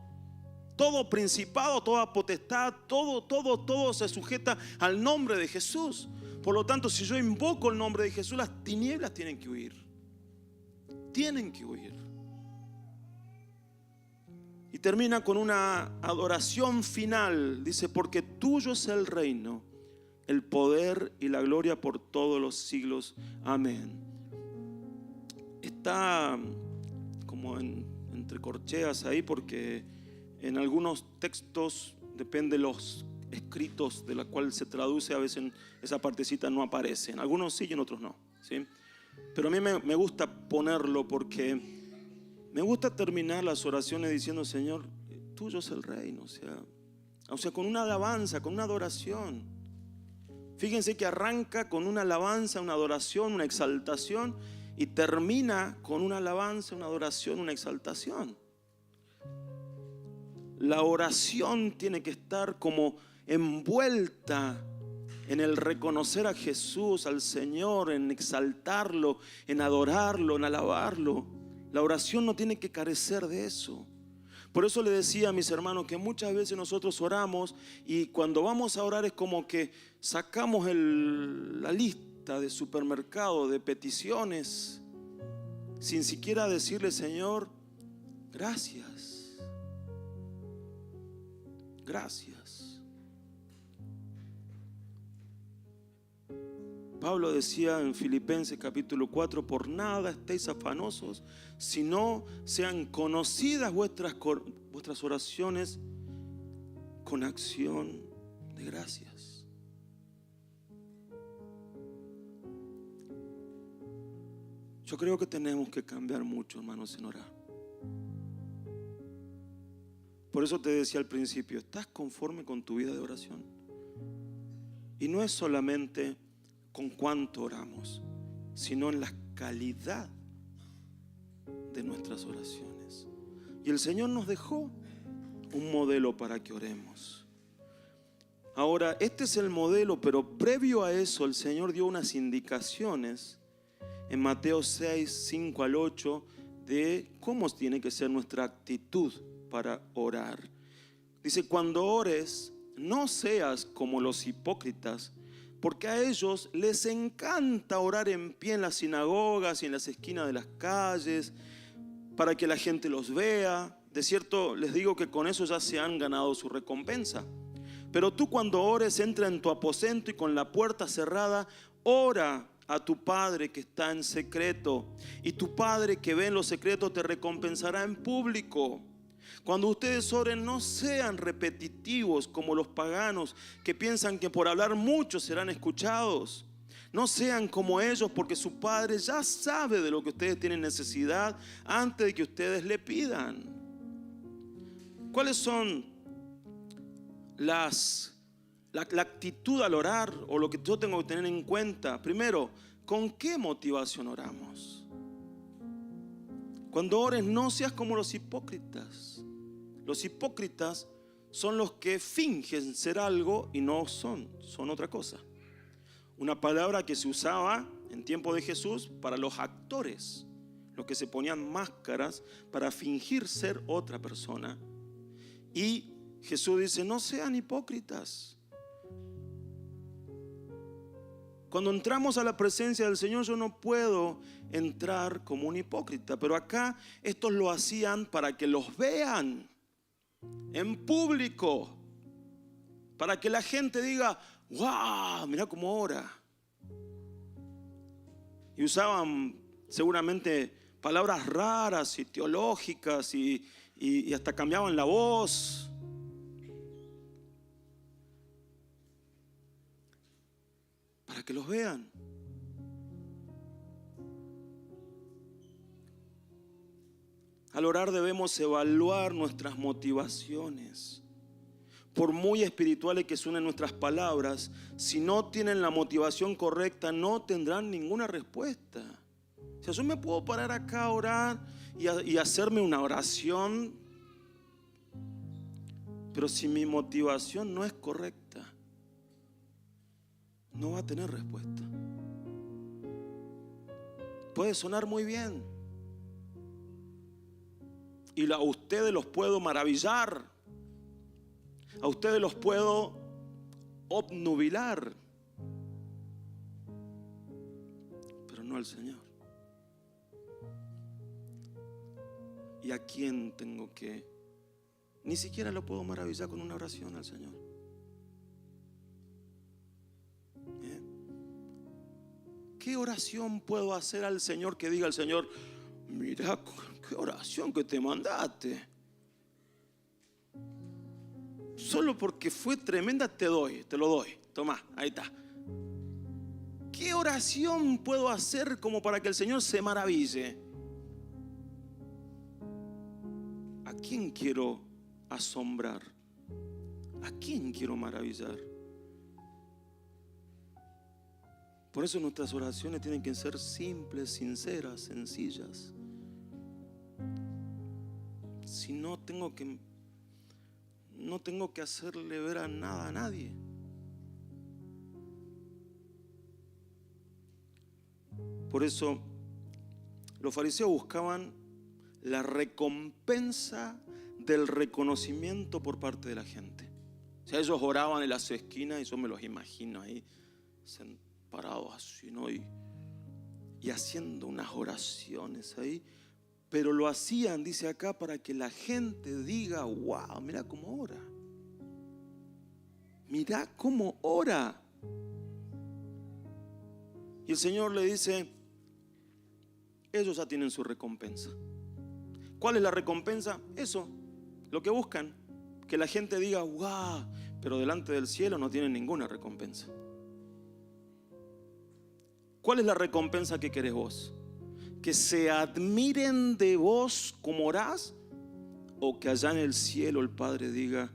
principado, toda potestad, todo se sujeta al nombre de Jesús. Por lo tanto, si yo invoco el nombre de Jesús, las tinieblas tienen que huir. Tienen que huir. Y termina con una adoración final. Dice: porque tuyo es el reino, el poder y la gloria por todos los siglos. Amén. Está como entre corcheas ahí, porque en algunos textos, depende de los escritos de la cual se traduce, a veces esa partecita no aparece. En algunos sí y en otros no, ¿sí? Pero a mí me gusta ponerlo porque me gusta terminar las oraciones diciendo: Señor, tuyo es el reino. O sea, con una alabanza, con una adoración. Fíjense que arranca con una alabanza, una adoración, una exaltación, y termina con una alabanza, una adoración, una exaltación. La oración tiene que estar como envuelta en el reconocer a Jesús, al Señor, en exaltarlo, en adorarlo, en alabarlo. La oración no tiene que carecer de eso. Por eso le decía a mis hermanos que muchas veces nosotros oramos, y cuando vamos a orar es como que sacamos la lista de supermercado de peticiones sin siquiera decirle: Señor, gracias. Gracias. Pablo decía en Filipenses capítulo 4: por nada estéis afanosos, sino sean conocidas vuestras oraciones con acción de gracias. Yo creo que tenemos que cambiar mucho, hermanos, en orar. Por eso te decía al principio: ¿estás conforme con tu vida de oración? Y no es solamente con cuánto oramos, sino en la calidad de nuestras oraciones. Y el Señor nos dejó un modelo para que oremos. Ahora, este es el modelo, pero previo a eso el Señor dio unas indicaciones en Mateo 6, 5 al 8 de cómo tiene que ser nuestra actitud para orar. Dice: cuando ores, no seas como los hipócritas, porque a ellos les encanta orar en pie en las sinagogas y en las esquinas de las calles, para que la gente los vea. De cierto les digo que con eso ya se han ganado su recompensa. Pero tú, cuando ores, entra en tu aposento y con la puerta cerrada, ora a tu Padre que está en secreto, y tu Padre que ve en lo secreto te recompensará en público. Cuando ustedes oren, no sean repetitivos como los paganos, que piensan que por hablar mucho serán escuchados. No sean como ellos, porque su Padre ya sabe de lo que ustedes tienen necesidad antes de que ustedes le pidan. ¿Cuáles son la actitud al orar, o lo que yo tengo que tener en cuenta? Primero, ¿con qué motivación oramos? Cuando ores, no seas como los hipócritas. Los hipócritas son los que fingen ser algo y no son otra cosa. Una palabra que se usaba en tiempo de Jesús para los actores, los que se ponían máscaras para fingir ser otra persona. Y Jesús dice, no sean hipócritas. Cuando entramos a la presencia del Señor, yo no puedo entrar como un hipócrita, pero acá estos lo hacían para que los vean en público, para que la gente diga, wow, mira cómo ora. Y usaban seguramente palabras raras y teológicas y hasta cambiaban la voz. Para que los vean. Al orar debemos evaluar nuestras motivaciones. Por muy espirituales que suenen nuestras palabras, si no tienen la motivación correcta, no tendrán ninguna respuesta. O sea, yo me puedo parar acá a orar y hacerme una oración, pero si mi motivación no es correcta, no va a tener respuesta. Puede sonar muy bien y a ustedes los puedo maravillar, a ustedes los puedo obnubilar, pero no al Señor. ¿Y a quién tengo que? Ni siquiera lo puedo maravillar con una oración al Señor. ¿Qué oración puedo hacer al Señor que diga al Señor, mira qué oración que te mandaste? Solo porque fue tremenda te lo doy. Tomá, ahí está. ¿Qué oración puedo hacer como para que el Señor se maraville? ¿A quién quiero asombrar? ¿A quién quiero maravillar? Por eso nuestras oraciones tienen que ser simples, sinceras, sencillas. Si no tengo que hacerle ver a nada a nadie. Por eso los fariseos buscaban la recompensa del reconocimiento por parte de la gente. O sea, ellos oraban en las esquinas y yo me los imagino ahí parados así, ¿no? Y haciendo unas oraciones ahí, pero lo hacían, dice acá, para que la gente diga, wow, mira cómo ora. Mira cómo ora. Y el Señor le dice, ellos ya tienen su recompensa. ¿Cuál es la recompensa? Eso, lo que buscan, que la gente diga, wow, pero delante del cielo no tienen ninguna recompensa. ¿Cuál es la recompensa que querés vos? ¿Que se admiren de vos como orás? ¿O que allá en el cielo el Padre diga,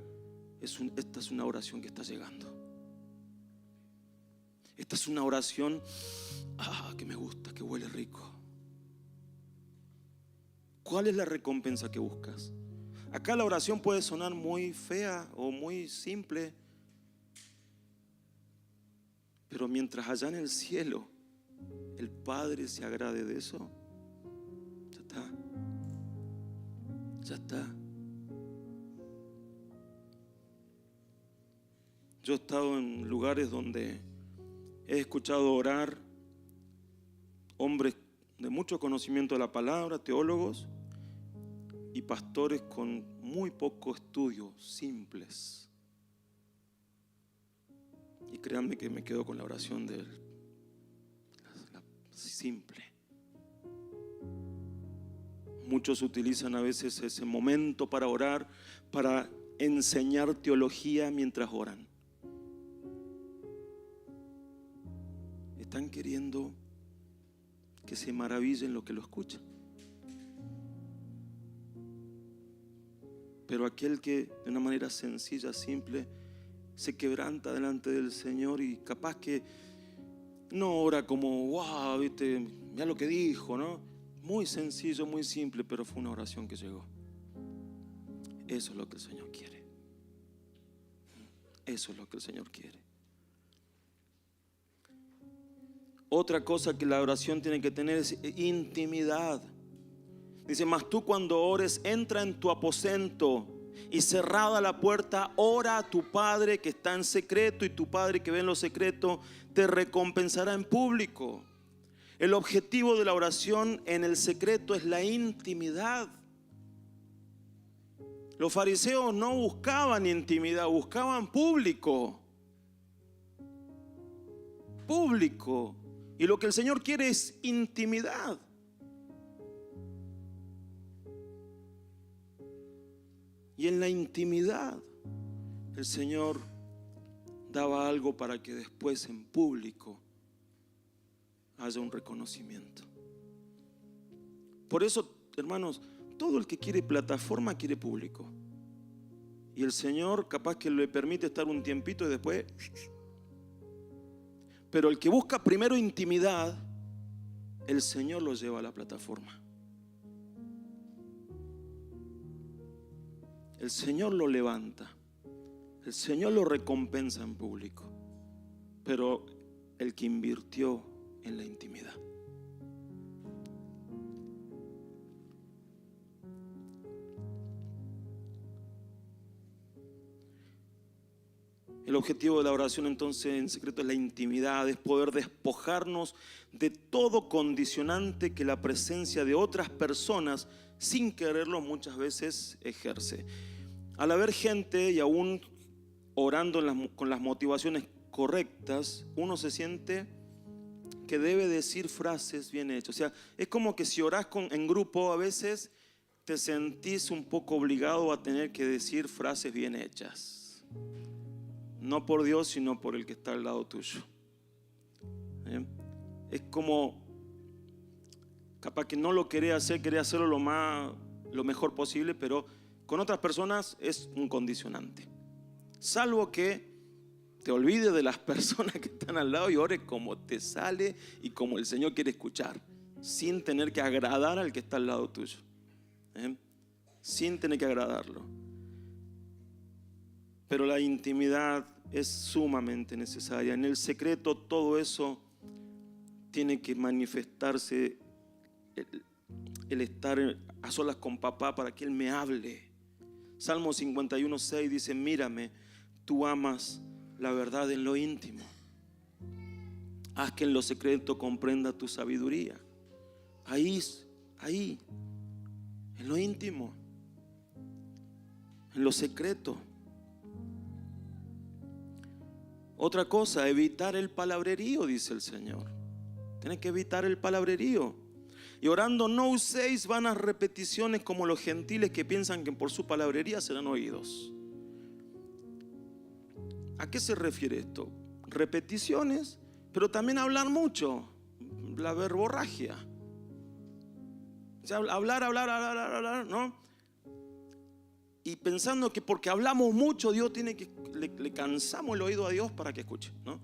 esta es una oración que está llegando? Esta es una oración que me gusta, que huele rico. ¿Cuál es la recompensa que buscas? Acá la oración puede sonar muy fea o muy simple, pero mientras allá en el cielo el Padre se agrade de eso, ya está. Ya está. Yo he estado en lugares donde he escuchado orar hombres de mucho conocimiento de la palabra, teólogos y pastores con muy poco estudio, simples. Y créanme que me quedo con la oración de la simple. Muchos utilizan a veces ese momento para orar, para enseñar teología mientras oran. Están queriendo que se maravillen lo que lo escuchan. Pero aquel que de una manera sencilla, simple, se quebranta delante del Señor y capaz que no ora como, wow, viste, mira lo que dijo, ¿no? Muy sencillo, muy simple, pero fue una oración que llegó. Eso es lo que el Señor quiere. Eso es lo que el Señor quiere. Otra cosa que la oración tiene que tener es intimidad. Dice, mas tú cuando ores, entra en tu aposento y cerrada la puerta, ora a tu Padre que está en secreto, y tu Padre que ve en lo secreto te recompensará en público. El objetivo de la oración en el secreto es la intimidad. Los fariseos no buscaban intimidad, buscaban público. Público. Y lo que el Señor quiere es intimidad. Y en la intimidad el Señor daba algo para que después en público haya un reconocimiento. Por eso, hermanos, todo el que quiere plataforma quiere público. Y el Señor capaz que le permite estar un tiempito y después. Pero el que busca primero intimidad, el Señor lo lleva a la plataforma. El Señor lo levanta. El Señor lo recompensa en público. Pero el que invirtió en la intimidad. El objetivo de la oración entonces en secreto es la intimidad, es poder despojarnos de todo condicionante que la presencia de otras personas sin quererlo muchas veces ejerce. Al haber gente y aún orando con las motivaciones correctas, uno se siente que debe decir frases bien hechas. O sea, es como que si orás en grupo a veces te sentís un poco obligado a tener que decir frases bien hechas. No por Dios, sino por el que está al lado tuyo. Es como, capaz que no lo querés hacer, querés hacerlo lo mejor posible, pero con otras personas es un condicionante. Salvo que te olvides de las personas que están al lado y ores como te sale y como el Señor quiere escuchar, sin tener que agradar al que está al lado tuyo. Sin tener que agradarlo. Pero la intimidad es sumamente necesaria. En el secreto todo eso tiene que manifestarse, el estar a solas con papá para que Él me hable. Salmo 51:6 dice, mírame, tú amas la verdad en lo íntimo. Haz que en lo secreto comprenda tu sabiduría. Ahí, en lo íntimo, en lo secreto. Otra cosa, evitar el palabrerío, dice el Señor. Tienes que evitar el palabrerío. Y orando no uséis vanas repeticiones como los gentiles que piensan que por su palabrería serán oídos. ¿A qué se refiere esto? Repeticiones, pero también hablar mucho, la verborragia. O sea, hablar, ¿no? Y pensando que porque hablamos mucho, Dios tiene que, le cansamos el oído a Dios para que escuche, ¿no?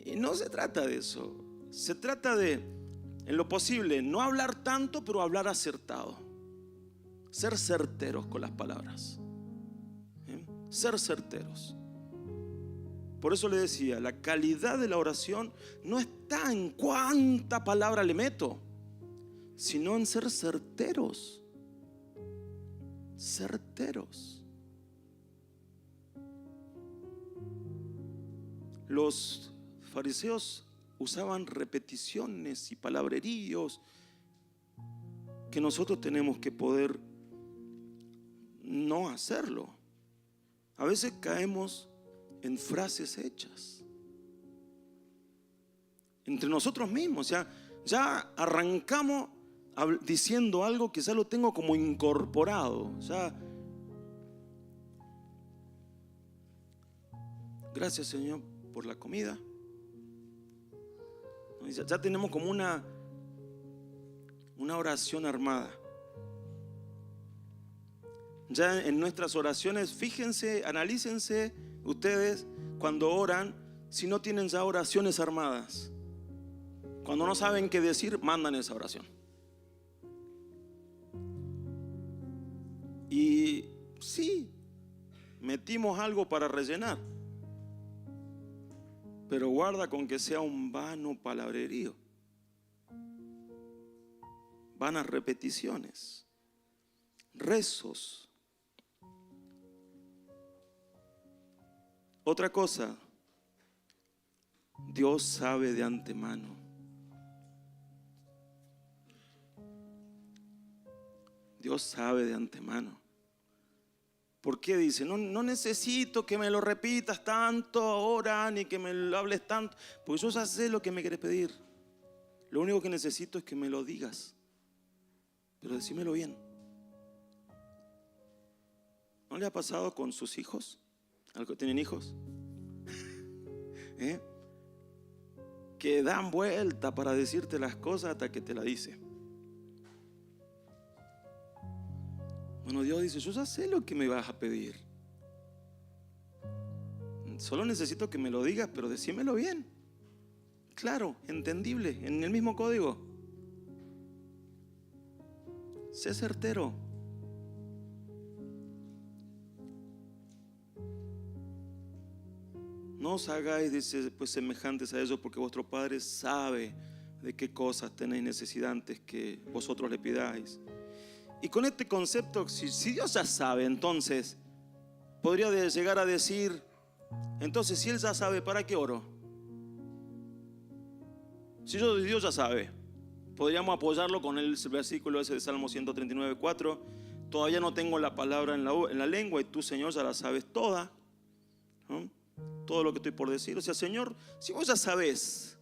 Y no se trata de eso. Se trata de, en lo posible, no hablar tanto, pero hablar acertado. Ser certeros con las palabras. Ser certeros. Por eso le decía, la calidad de la oración no está en cuánta palabra le meto, sino en ser certeros. Certeros. Los fariseos usaban repeticiones y palabreríos que nosotros tenemos que poder no hacerlo. A veces caemos en frases hechas entre nosotros mismos. O sea, ya arrancamos diciendo algo que ya lo tengo como incorporado. O sea, gracias, Señor, por la comida. Ya tenemos como una oración armada. Ya en nuestras oraciones, fíjense, analícense ustedes cuando oran, si no tienen ya oraciones armadas. Cuando no saben qué decir, mandan esa oración. repetimos algo para rellenar. Pero guarda con que sea un vano palabrerío. Vanas repeticiones, rezos. Otra cosa, Dios sabe de antemano. Dios sabe de antemano. ¿Por qué dice? No necesito que me lo repitas tanto ahora, ni que me lo hables tanto, porque yo ya sé lo que me quieres pedir. Lo único que necesito es que me lo digas, pero decímelo bien. ¿No le ha pasado con sus hijos? ¿A los que tienen hijos? Que dan vuelta para decirte las cosas hasta que te la dice. Bueno, Dios dice, yo ya sé lo que me vas a pedir. Solo necesito que me lo digas, pero decímelo bien. Claro, entendible, en el mismo código. Sé certero. No os hagáis, dice, pues semejantes a ellos, porque vuestro Padre sabe de qué cosas tenéis necesidad antes que vosotros le pidáis. Y con este concepto, si Dios ya sabe, entonces podría llegar a decir, entonces si Él ya sabe, ¿para qué oro? Si Dios ya sabe, podríamos apoyarlo con el versículo ese de Salmo 139:4. Todavía no tengo la palabra en la lengua y tú, Señor, ya la sabes toda, ¿no? Todo lo que estoy por decir. O sea, Señor, si vos ya sabes,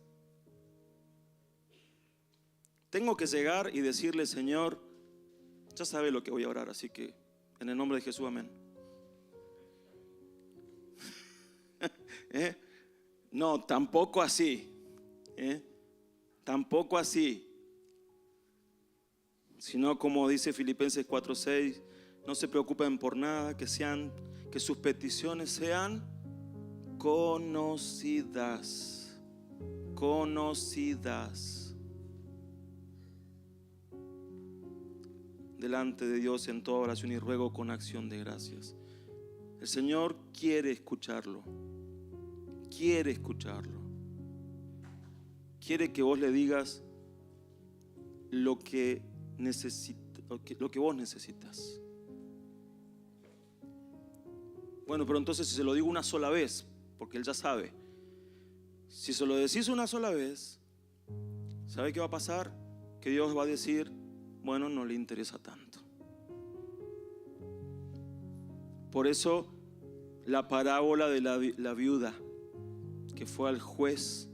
tengo que llegar y decirle, Señor, ya sabe lo que voy a orar, así que en el nombre de Jesús, amén. No, tampoco así. Tampoco así. Sino como dice Filipenses 4:6, no se preocupen por nada, que sus peticiones sean conocidas. Delante de Dios en toda oración y ruego con acción de gracias. El Señor quiere escucharlo. Quiere escucharlo. Quiere que vos le digas lo que vos necesitas. Bueno, pero entonces si se lo digo una sola vez, porque Él ya sabe. Si se lo decís una sola vez, ¿sabe qué va a pasar? Que Dios va a decir, bueno, no le interesa tanto. Por eso la parábola de la viuda que fue al juez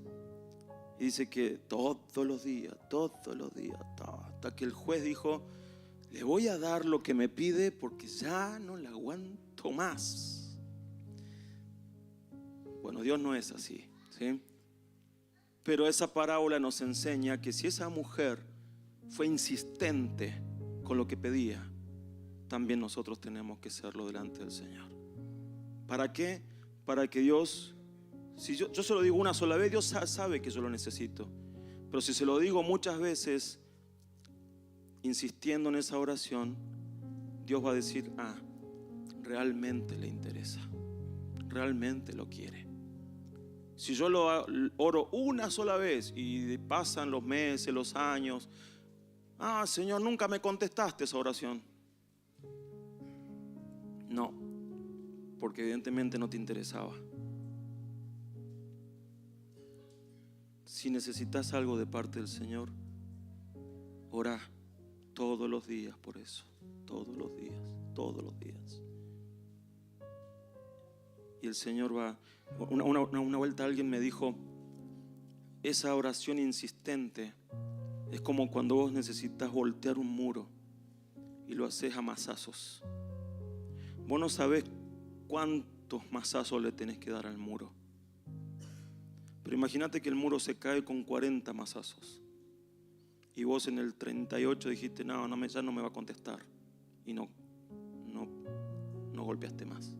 y dice que todos los días, hasta que el juez dijo, le voy a dar lo que me pide porque ya no la aguanto más. Bueno, Dios no es así, ¿sí? Pero esa parábola nos enseña que si esa mujer fue insistente con lo que pedía, también nosotros tenemos que serlo delante del Señor. ¿Para qué? Para que Dios, si yo se lo digo una sola vez, Dios sabe que yo lo necesito. Pero si se lo digo muchas veces, insistiendo en esa oración, Dios va a decir, realmente le interesa, realmente lo quiere. Si yo lo oro una sola vez y pasan los meses, los años, Señor, nunca me contestaste esa oración. No, porque evidentemente no te interesaba. Si necesitas algo de parte del Señor, ora todos los días por eso, todos los días. Y el Señor va. Una vuelta alguien me dijo, esa oración insistente es como cuando vos necesitas voltear un muro y lo haces a mazazos. Vos no sabés cuántos mazazos le tenés que dar al muro. Pero imagínate que el muro se cae con 40 mazazos y vos en el 38 dijiste, ya no me va a contestar, y no golpeaste más.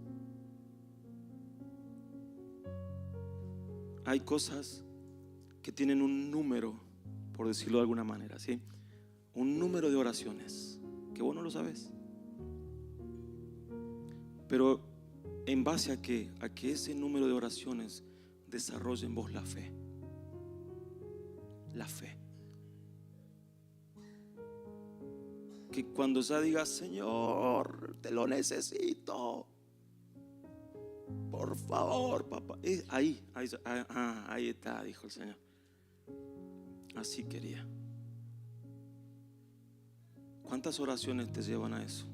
Hay cosas que tienen un número, por decirlo de alguna manera, ¿sí? Un número de oraciones que vos no lo sabés. Pero ¿En base a qué? A que ese número de oraciones desarrolle en vos la fe. La fe. Que cuando ya digas, Señor, te lo necesito, por favor, papá. Ahí está, dijo el Señor. Así quería. ¿Cuántas oraciones te llevan a eso?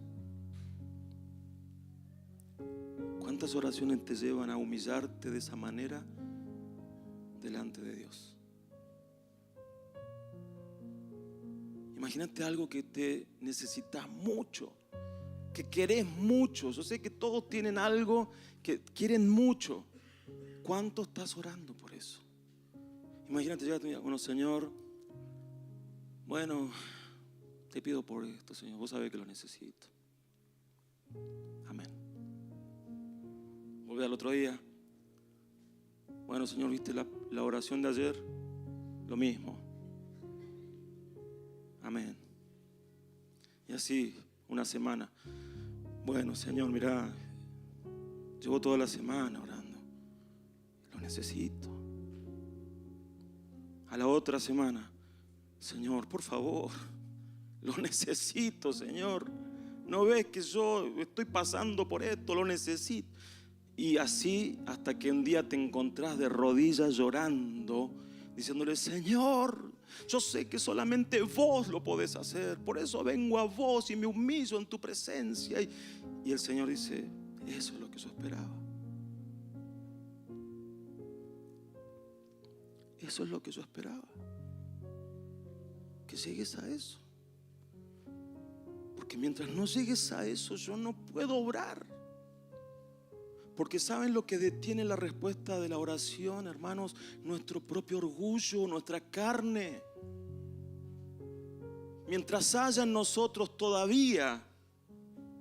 ¿Cuántas oraciones te llevan a humillarte de esa manera delante de Dios? Imagínate algo que te necesitas mucho, que querés mucho. Yo sé que todos tienen algo que quieren mucho. ¿Cuánto estás orando por eso? Imagínate, llega tu día, bueno, Señor, bueno, te pido por esto, Señor, vos sabés que lo necesito. Amén. Volví al otro día. Bueno, Señor, ¿viste la oración de ayer? Lo mismo. Amén. Y así una semana. Bueno, Señor, mira, llevo toda la semana orando. Lo necesito. A la otra semana, Señor, por favor, lo necesito, Señor. ¿No ves que yo estoy pasando por esto? Lo necesito. Y así hasta que un día te encontrás de rodillas llorando, diciéndole, Señor, yo sé que solamente vos lo podés hacer, por eso vengo a vos y me humillo en tu presencia. Y el Señor dice, eso es lo que yo esperaba. Eso es lo que yo esperaba. Que llegues a eso. Porque mientras no llegues a eso, yo no puedo obrar. Porque ¿saben lo que detiene la respuesta de la oración, hermanos? Nuestro propio orgullo, nuestra carne. Mientras haya en nosotros todavía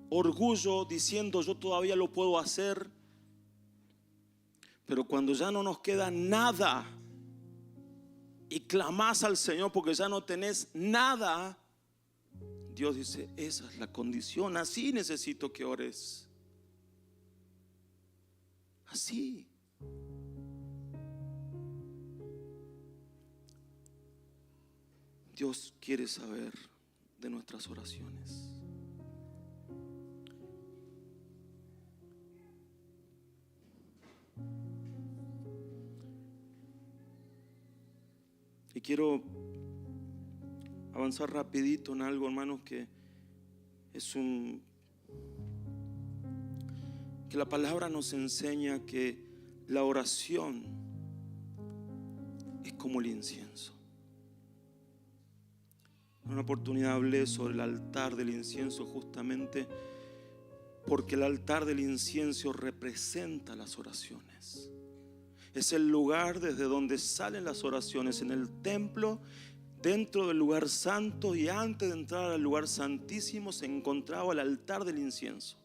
orgullo diciendo yo todavía lo puedo hacer, pero cuando ya no nos queda nada y clamás al Señor porque ya no tenés nada, Dios dice, esa es la condición, así necesito que ores. Así. Dios quiere saber de nuestras oraciones. Y quiero avanzar rapidito en algo, hermanos, que que la palabra nos enseña que la oración es como el incienso. En una oportunidad hablé sobre el altar del incienso justamente porque el altar del incienso representa las oraciones. Es el lugar desde donde salen las oraciones en el templo, dentro del lugar santo, y antes de entrar al lugar santísimo se encontraba el altar del incienso.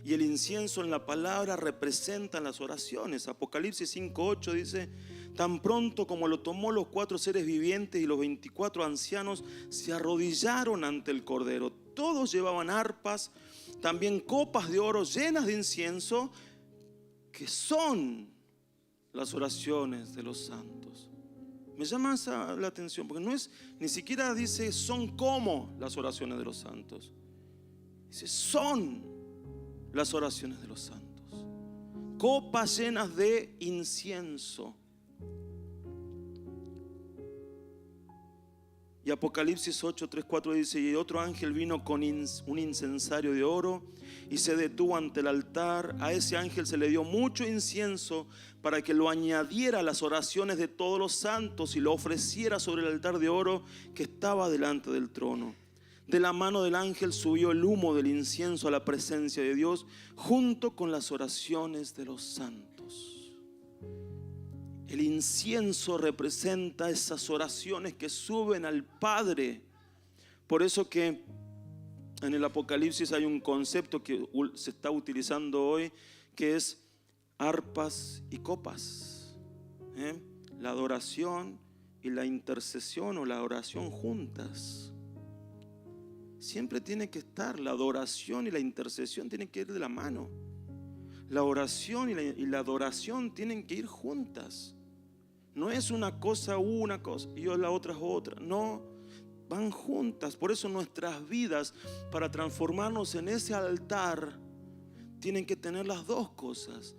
Y el incienso en la palabra representa las oraciones. Apocalipsis 5:8 dice, tan pronto como lo tomó, los 4 seres vivientes y los 24 ancianos se arrodillaron ante el Cordero. Todos llevaban arpas, también copas de oro llenas de incienso, que son las oraciones de los santos. Me llama la atención porque ni siquiera dice son como las oraciones de los santos. Dice son las oraciones de los santos. Copas llenas de incienso. Y Apocalipsis 8:3-4 dice, y otro ángel vino con un incensario de oro y se detuvo ante el altar. A ese ángel se le dio mucho incienso para que lo añadiera a las oraciones de todos los santos y lo ofreciera sobre el altar de oro que estaba delante del trono. De la mano del ángel subió el humo del incienso a la presencia de Dios junto con las oraciones de los santos. El incienso representa esas oraciones que suben al Padre. Por eso que en el Apocalipsis hay un concepto que se está utilizando hoy, que es arpas y copas. La adoración y la intercesión o la oración juntas. Siempre tiene que estar, la adoración y la intercesión tienen que ir de la mano. La oración y la adoración tienen que ir juntas. No es una cosa y la otra es otra. No, van juntas. Por eso nuestras vidas, para transformarnos en ese altar, tienen que tener las dos cosas: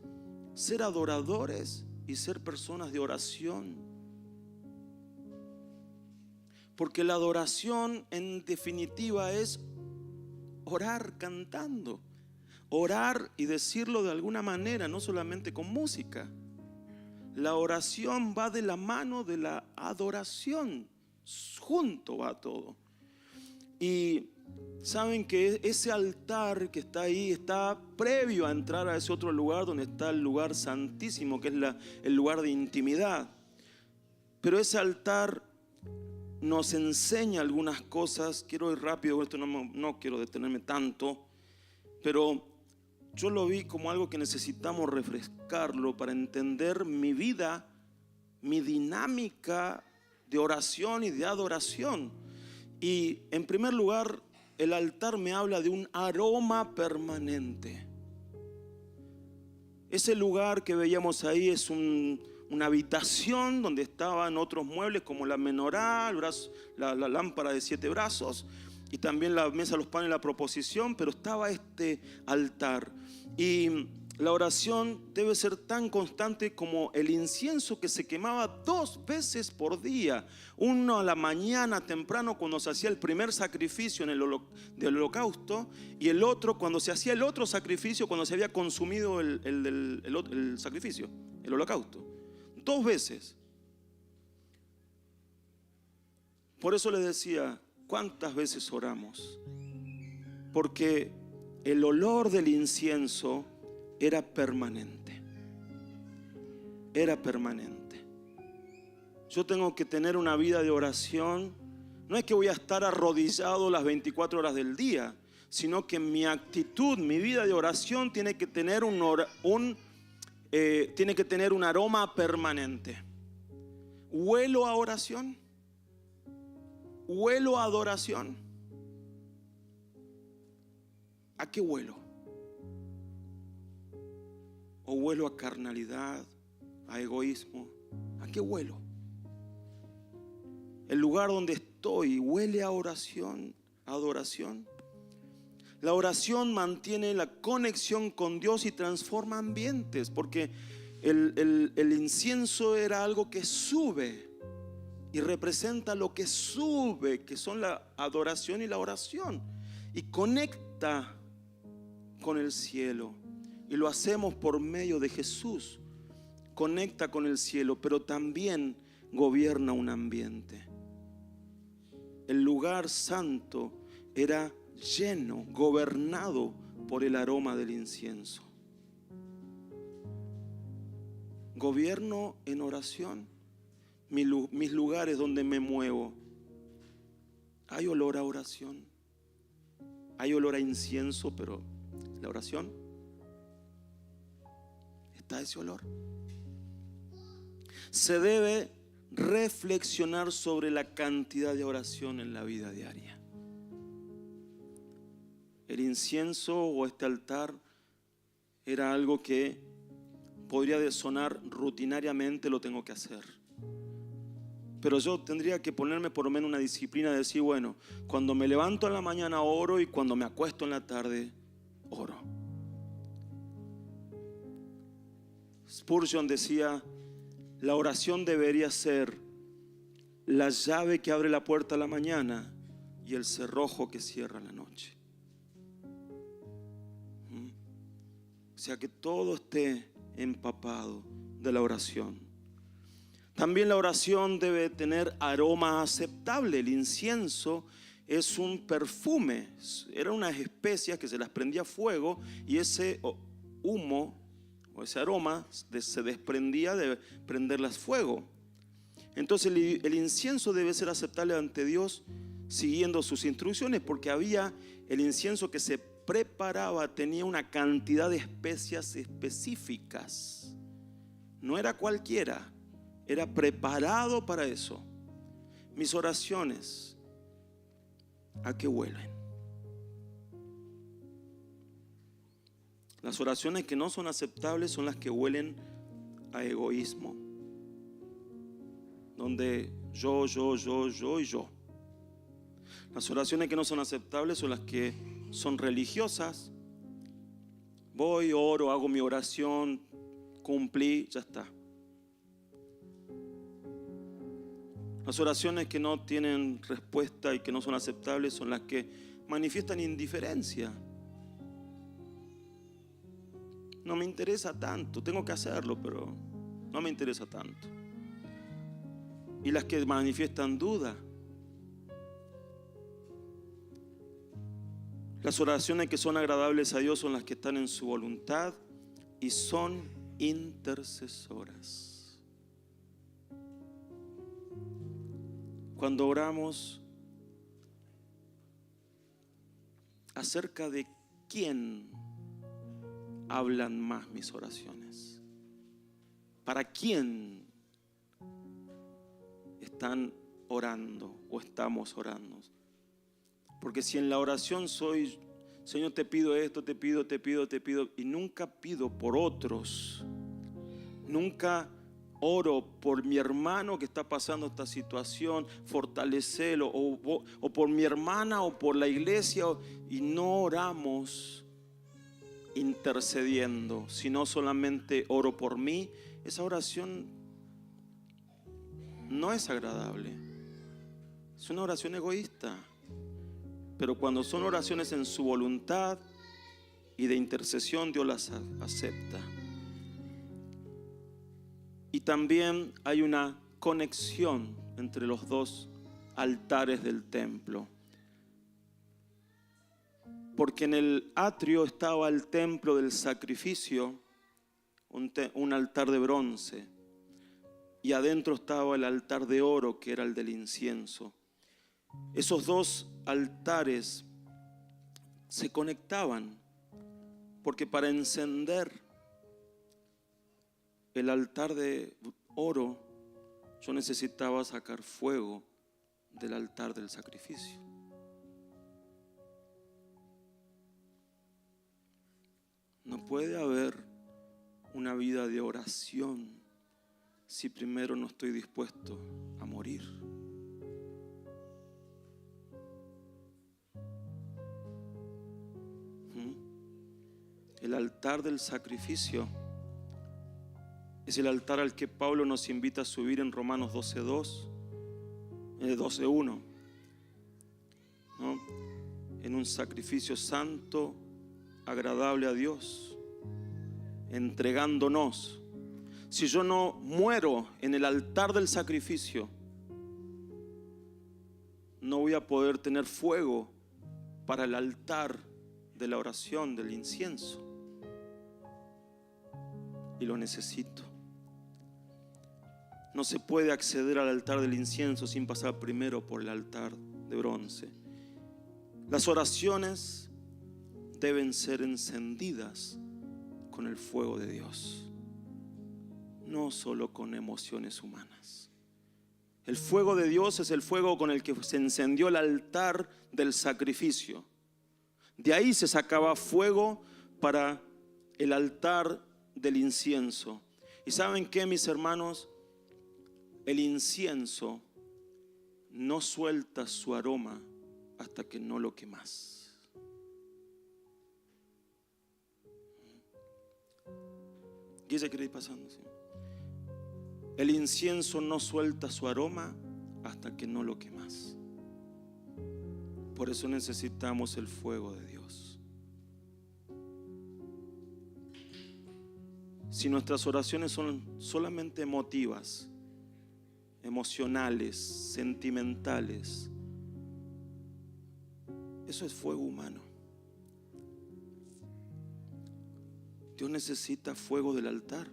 ser adoradores y ser personas de oración. Porque la adoración en definitiva es orar cantando, orar y decirlo de alguna manera, no solamente con música. La oración va de la mano de la adoración, junto va todo. Y saben que ese altar que está ahí está previo a entrar a ese otro lugar donde está el lugar santísimo, que es el lugar de intimidad. Pero ese altar nos enseña algunas cosas. Quiero ir rápido, esto no quiero detenerme tanto, pero yo lo vi como algo que necesitamos refrescarlo para entender mi vida, mi dinámica de oración y de adoración. Y en primer lugar, el altar me habla de un aroma permanente. Ese lugar que veíamos ahí es una habitación donde estaban otros muebles como la menorá, la lámpara de 7 brazos, y también la mesa de los panes, la proposición, pero estaba este altar. Y la oración debe ser tan constante como el incienso que se quemaba 2 veces por día. Uno a la mañana temprano cuando se hacía el primer sacrificio del holocausto, y el otro cuando se hacía el otro sacrificio, cuando se había consumido el sacrificio, el holocausto. 2 veces. Por eso les decía, ¿cuántas veces oramos? Porque el olor del incienso era permanente. Era permanente. Yo tengo que tener una vida de oración. No es que voy a estar arrodillado las 24 horas del día, sino que mi actitud, mi vida de oración tiene que tener un aroma permanente. ¿Huelo a oración? ¿Huelo a adoración? ¿A qué huelo? ¿O huelo a carnalidad, a egoísmo? ¿A qué huelo? El lugar donde estoy huele a oración, a adoración. La oración mantiene la conexión con Dios y transforma ambientes, porque el incienso era algo que sube y representa lo que sube, que son la adoración y la oración, y conecta con el cielo. Y lo hacemos por medio de Jesús. Conecta con el cielo, pero también gobierna un ambiente. El lugar santo era lleno, gobernado por el aroma del incienso. Gobierno en oración. Mis lugares donde me muevo, hay olor a oración, hay olor a incienso, pero la oración, está ese olor. Se debe reflexionar sobre la cantidad de oración en la vida diaria. El incienso o este altar era algo que podría sonar rutinariamente, lo tengo que hacer. Pero yo tendría que ponerme por lo menos una disciplina de decir, bueno, cuando me levanto en la mañana oro y cuando me acuesto en la tarde oro. Spurgeon decía, la oración debería ser la llave que abre la puerta a la mañana y el cerrojo que cierra la noche. O sea, que todo esté empapado de la oración. También la oración debe tener aroma aceptable. El incienso es un perfume, eran unas especias que se las prendía a fuego y ese humo o ese aroma se desprendía de prenderlas fuego. Entonces el incienso debe ser aceptable ante Dios siguiendo sus instrucciones, porque había el incienso que se preparaba, tenía una cantidad de especias específicas. No era cualquiera, era preparado para eso. Mis oraciones, ¿a qué huelen? Las oraciones que no son aceptables son las que huelen a egoísmo, donde yo y yo. Las oraciones que no son aceptables son las que son religiosas. Voy, oro, hago mi oración, cumplí, ya está. Las oraciones que no tienen respuesta y que no son aceptables son las que manifiestan indiferencia. No me interesa tanto, tengo que hacerlo, pero no me interesa tanto. Y las que manifiestan duda. Las oraciones que son agradables a Dios son las que están en su voluntad y son intercesoras. Cuando oramos acerca de quién hablan más mis oraciones, ¿para quién están orando o estamos orando? Porque si en la oración soy, Señor, te pido esto, te pido, y nunca pido por otros, nunca oro por mi hermano que está pasando esta situación, fortalecelo, o por mi hermana o por la iglesia, y no oramos intercediendo, sino solamente oro por mí, esa oración no es agradable, es una oración egoísta. Pero cuando son oraciones en su voluntad y de intercesión, Dios las acepta. Y también hay una conexión entre los dos altares del templo. Porque en el atrio estaba el templo del sacrificio, un altar de bronce. Y adentro estaba el altar de oro, que era el del incienso. Esos dos altares se conectaban, porque para encender el altar de oro, yo necesitaba sacar fuego del altar del sacrificio. No puede haber una vida de oración si primero no estoy dispuesto a morir. El altar del sacrificio es el altar al que Pablo nos invita a subir en Romanos 12:1, ¿no? En un sacrificio santo, agradable a Dios, entregándonos. Si yo no muero en el altar del sacrificio, no voy a poder tener fuego para el altar de la oración, del incienso. Y lo necesito. No se puede acceder al altar del incienso sin pasar primero por el altar de bronce. Las oraciones deben ser encendidas con el fuego de Dios, no solo con emociones humanas. El fuego de Dios es el fuego con el que se encendió el altar del sacrificio. De ahí se sacaba fuego para el altar del incienso. ¿Y saben qué, mis hermanos? El incienso no suelta su aroma hasta que no lo quemas. Guille, ¿qué ir pasando? ¿Sí? El incienso no suelta su aroma hasta que no lo quemas. Por eso necesitamos el fuego de Dios. Si nuestras oraciones son solamente emotivas, emocionales, sentimentales, eso es fuego humano. Dios necesita fuego del altar.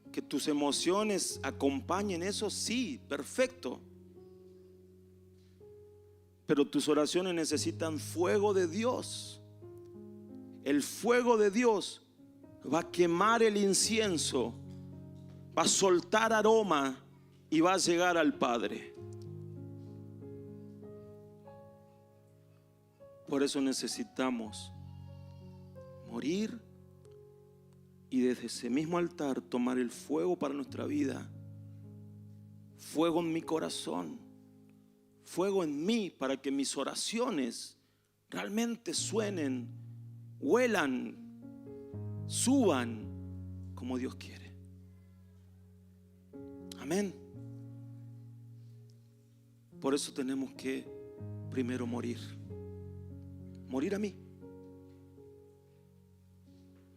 Que tus emociones acompañen eso, sí, perfecto. Pero tus oraciones necesitan fuego de Dios. El fuego de Dios va a quemar el incienso, va a soltar aroma y va a llegar al Padre. Por eso necesitamos morir y desde ese mismo altar tomar el fuego para nuestra vida. Fuego en mi corazón, fuego en mí, para que mis oraciones realmente suenen, huelan, suban como Dios quiere. Amén. Por eso tenemos que primero morir. Morir a mí.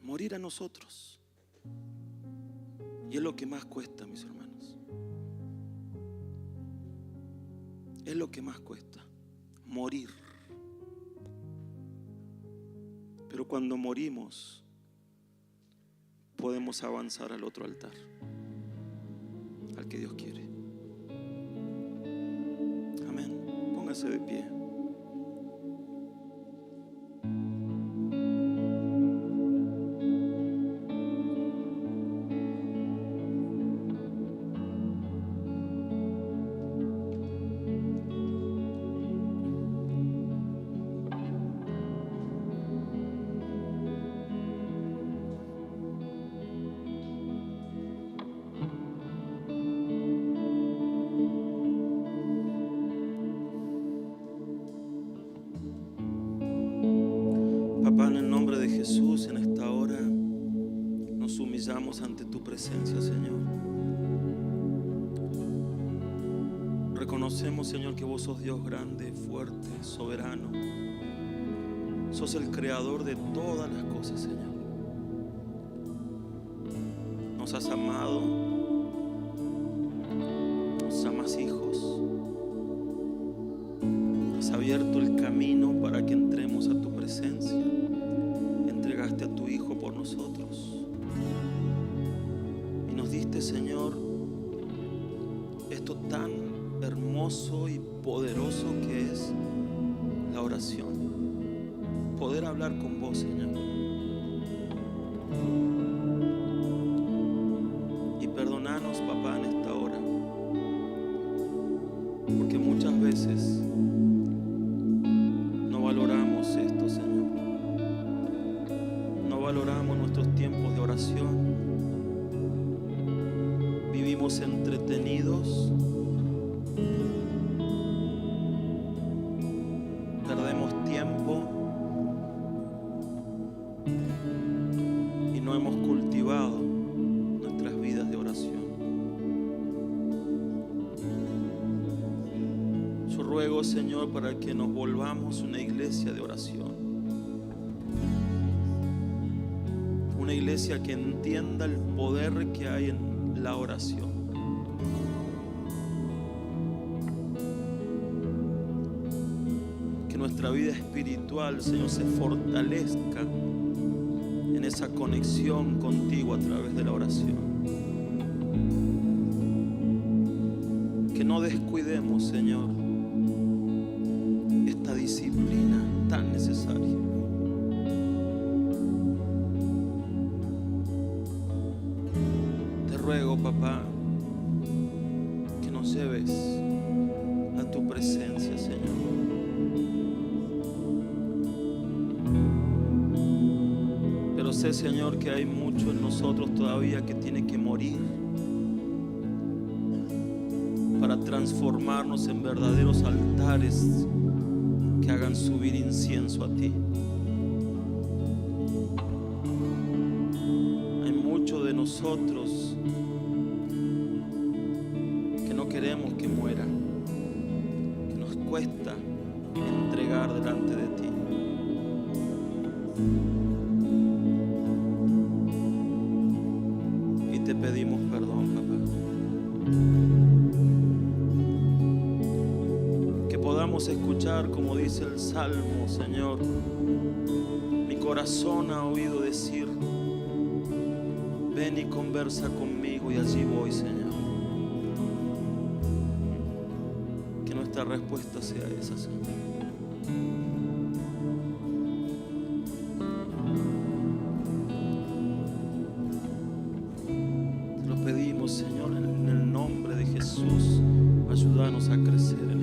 Morir a nosotros. Y es lo que más cuesta, mis hermanos. Es lo que más cuesta, morir. Pero cuando morimos, podemos avanzar al otro altar, al que Dios quiere. Amén. Póngase de pie. Papá, en el nombre de Jesús, en esta hora nos humillamos ante tu presencia, Señor. Reconocemos, Señor, que vos sos Dios grande, fuerte, soberano. Sos el creador de todas las cosas, Señor. Nos has amado, nos amas hijos. Has abierto el camino para que entremos a tu presencia. Entregaste a tu Hijo por nosotros y nos diste, Señor, esto tan hermoso y poderoso que es la oración. Poder hablar con vos, Señor, y perdonarnos, papá, en esta hora, porque muchas veces no valoramos esto, Señor. No valoramos nuestros tiempos de oración. Vivimos entretenidos. Perdemos tiempo y no hemos cultivado nuestras vidas de oración. Yo ruego, Señor, para que nos volvamos una iglesia de oración. Una iglesia que entienda el poder que hay en la oración. Que nuestra vida espiritual, Señor, se fortalezca en esa conexión contigo a través de la oración. Que no descuidemos, Señor, esta disciplina tan necesaria. Ruego, papá, que nos lleves a tu presencia, Señor. Pero sé, Señor, que hay mucho en nosotros todavía que tiene que morir para transformarnos en verdaderos altares que hagan subir incienso a ti. Hay mucho de nosotros que no queremos que muera, que nos cuesta entregar delante de ti. Y te pedimos perdón, papá. Que podamos escuchar, como dice el Salmo, Señor. Mi corazón ha oído decir: ven y conversa conmigo, y allí voy, Señor. Que nuestra respuesta sea esa, Señor. Te lo pedimos, Señor, en el nombre de Jesús. Ayúdanos a crecer.